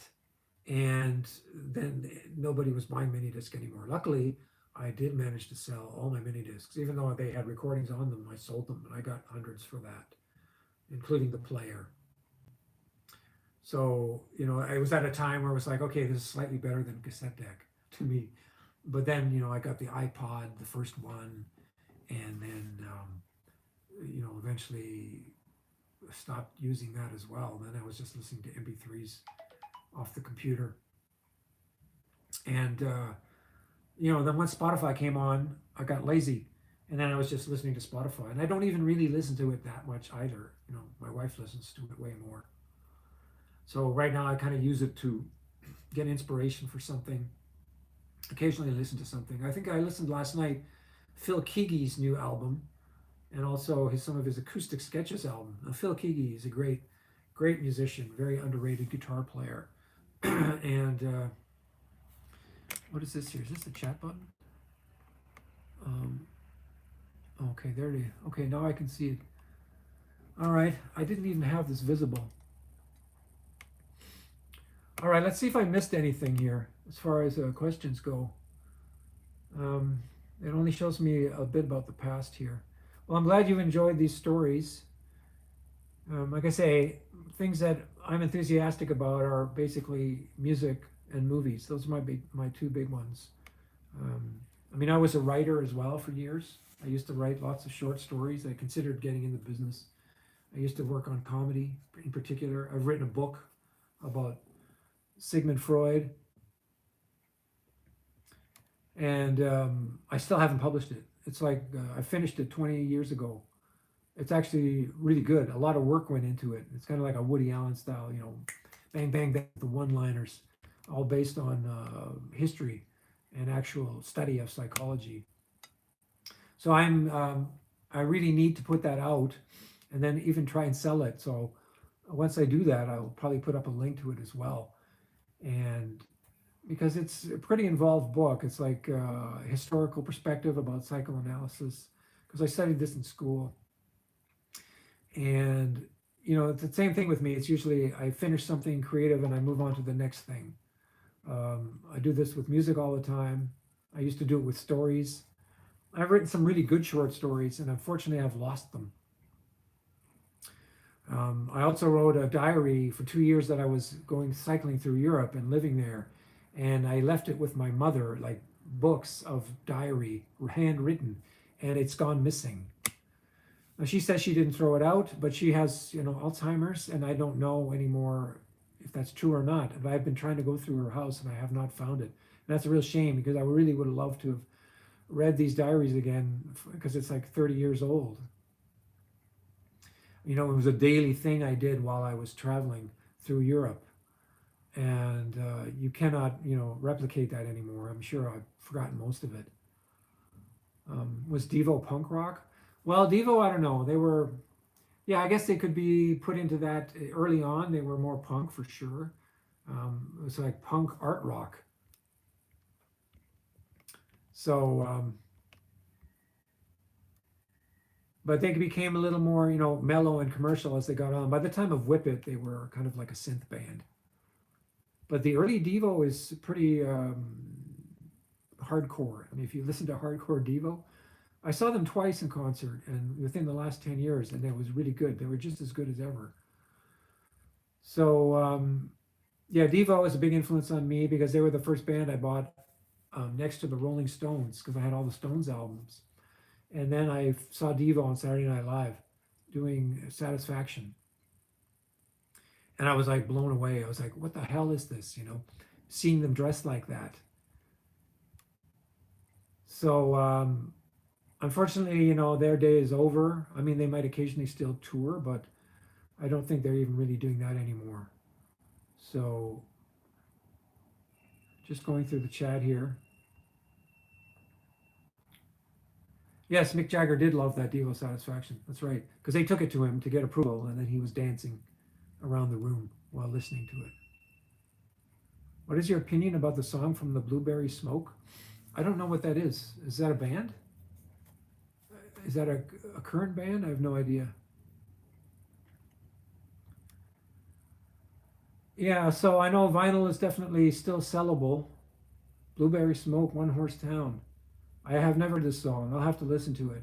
and then nobody was buying mini disc anymore. Luckily, I did manage to sell all my mini discs, even though they had recordings on them. I sold them, and I got hundreds for that, including the player. So, I was at a time where I was like, okay, this is slightly better than cassette deck to me. But then, I got the iPod, the first one, and then, eventually stopped using that as well. Then I was just listening to MP3s off the computer. And, then once Spotify came on, I got lazy. And then I was just listening to Spotify. And I don't even really listen to it that much either. My wife listens to it way more. So right now I kind of use it to get inspiration for something. Occasionally listen to something. I think I listened last night, Phil Keaggy's new album, and also some of his acoustic sketches album. Now, Phil Keaggy is a great musician, very underrated guitar player. And what is this here? Is this the chat button? Okay, there it is. Okay, now I can see it. All right, I didn't even have this visible. All right, let's see if I missed anything here as far as questions go. It only shows me a bit about the past here. Well, I'm glad you enjoyed these stories. Like I say, things that I'm enthusiastic about are basically music and movies. Those are my two big ones. I was a writer as well for years. I used to write lots of short stories. I considered getting in the business. I used to work on comedy in particular. I've written a book about Sigmund Freud, and I still haven't published it. It's like I finished it 20 years ago. It's actually really good. A lot of work went into it. It's kind of like a Woody Allen style, bang, bang, bang, the one-liners, all based on history and actual study of psychology. So I really need to put that out and then even try and sell it. So once I do that, I'll probably put up a link to it as well. And because it's a pretty involved book, it's like a historical perspective about psychoanalysis, because I studied this in school. And, it's the same thing with me. It's usually I finish something creative and I move on to the next thing. I do this with music all the time. I used to do it with stories. I've written some really good short stories, and unfortunately I've lost them. I also wrote a diary for 2 years that I was going cycling through Europe and living there. And I left it with my mother, like books of diary, handwritten, and it's gone missing. Now, she says she didn't throw it out, but she has, Alzheimer's, and I don't know anymore if that's true or not. But I've been trying to go through her house, and I have not found it. And that's a real shame, because I really would have loved to have read these diaries again, because it's like 30 years old. It was a daily thing I did while I was traveling through Europe. And you cannot, replicate that anymore. I'm sure I've forgotten most of it. Was Devo punk rock? Well, Devo, I don't know. They were, yeah, I guess they could be put into that early on. They were more punk for sure. It was like punk art rock. So, but they became a little more, mellow and commercial as they got on. By the time of Whip It, they were kind of like a synth band. But the early Devo is pretty hardcore. If you listen to hardcore Devo, I saw them twice in concert, and within the last 10 years, and it was really good. They were just as good as ever. So, yeah, Devo is a big influence on me because they were the first band I bought next to the Rolling Stones, because I had all the Stones albums. And then I saw Devo on Saturday Night Live doing Satisfaction. And I was like blown away. I was like, what the hell is this? Seeing them dressed like that. So unfortunately, their day is over. They might occasionally still tour, but I don't think they're even really doing that anymore. So just going through the chat here. Yes, Mick Jagger did love that Devo Satisfaction. That's right. Because they took it to him to get approval, and then he was dancing around the room while listening to it. What is your opinion about the song From the Blueberry Smoke? I don't know what that is. Is that a band? Is that a current band? I have no idea. Yeah, so I know vinyl is definitely still sellable. Blueberry Smoke, One Horse Town. I have never heard this song. I'll have to listen to it.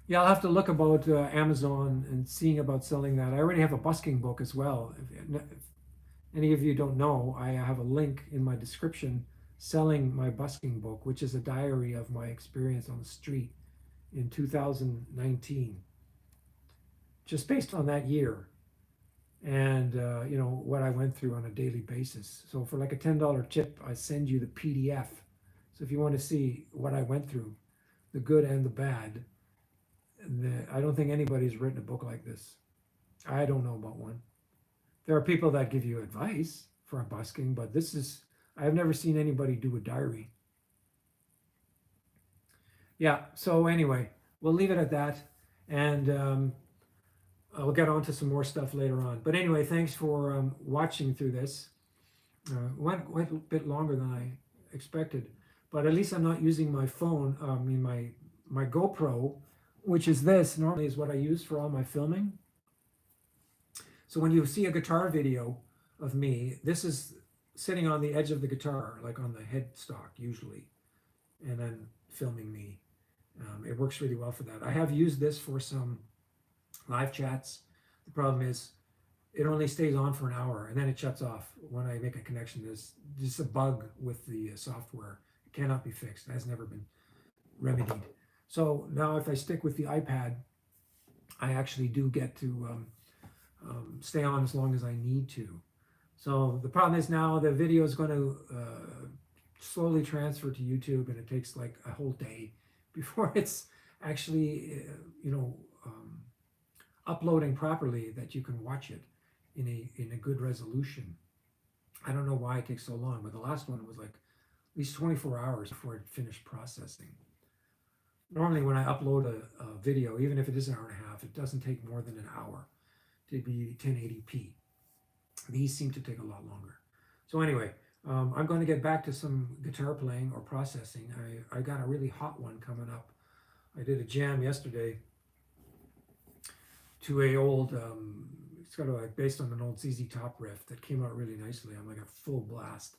Yeah, I'll have to look about Amazon and seeing about selling that. I already have a busking book as well. If any of you don't know, I have a link in my description selling my busking book, which is a diary of my experience on the street in 2019, just based on that year and what I went through on a daily basis. So for like a $10 tip, I send you the PDF. So if you want to see what I went through, the good and the bad, I don't think anybody's written a book like this. I don't know about one. There are people that give you advice for a busking, but I've never seen anybody do a diary. Yeah, so anyway, we'll leave it at that. And I'll get on to some more stuff later on. But anyway, thanks for watching through this. Went a bit longer than I expected, but at least I'm not using my phone. I mean, my GoPro, which is this, normally is what I use for all my filming. So when you see a guitar video of me, this is sitting on the edge of the guitar, like on the headstock usually, and then filming me. It works really well for that. I have used this for some live chats. The problem is it only stays on for an hour and then it shuts off when I make a connection. There's just a bug with the software. It cannot be fixed. It has never been remedied. So now if I stick with the iPad, I actually do get to stay on as long as I need to. So the problem is now the video is going to slowly transfer to YouTube, and it takes like a whole day before it's actually, uploading properly that you can watch it in a good resolution. I don't know why it takes so long, but the last one was like at least 24 hours before it finished processing. Normally when I upload a video, even if it is an hour and a half, it doesn't take more than an hour to be 1080p. These seem to take a lot longer. So anyway, I'm going to get back to some guitar playing or processing. I got a really hot one coming up. I did a jam yesterday to a old, it's kind of like based on an old ZZ Top riff that came out really nicely on like a full blast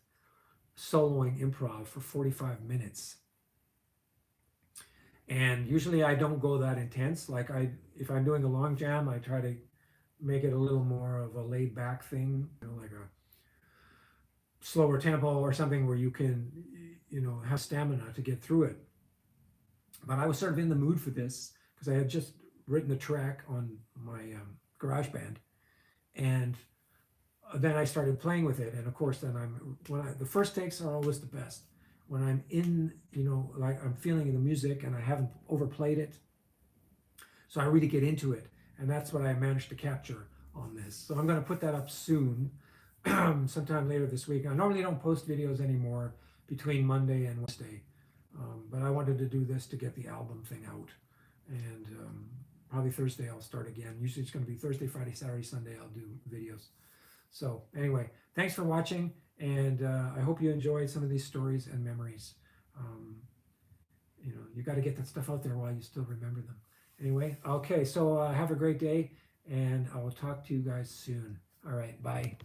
soloing improv for 45 minutes. And usually I don't go that intense. Like if I'm doing a long jam, I try to make it a little more of a laid back thing, like a slower tempo or something where you can, have stamina to get through it. But I was sort of in the mood for this because I had just written the track on my GarageBand, and then I started playing with it. And of course, then the first takes are always the best. When I'm in, like I'm feeling the music and I haven't overplayed it, so I really get into it, and that's what I managed to capture on this. So I'm going to put that up soon, sometime later this week. I normally don't post videos anymore between Monday and Wednesday, but I wanted to do this to get the album thing out, and probably Thursday I'll start again. Usually it's going to be Thursday, Friday, Saturday, Sunday I'll do videos. So anyway, thanks for watching, and I hope you enjoyed some of these stories and memories. You got to get that stuff out there while you still remember them. Anyway, okay, so have a great day, and I will talk to you guys soon. All right, bye.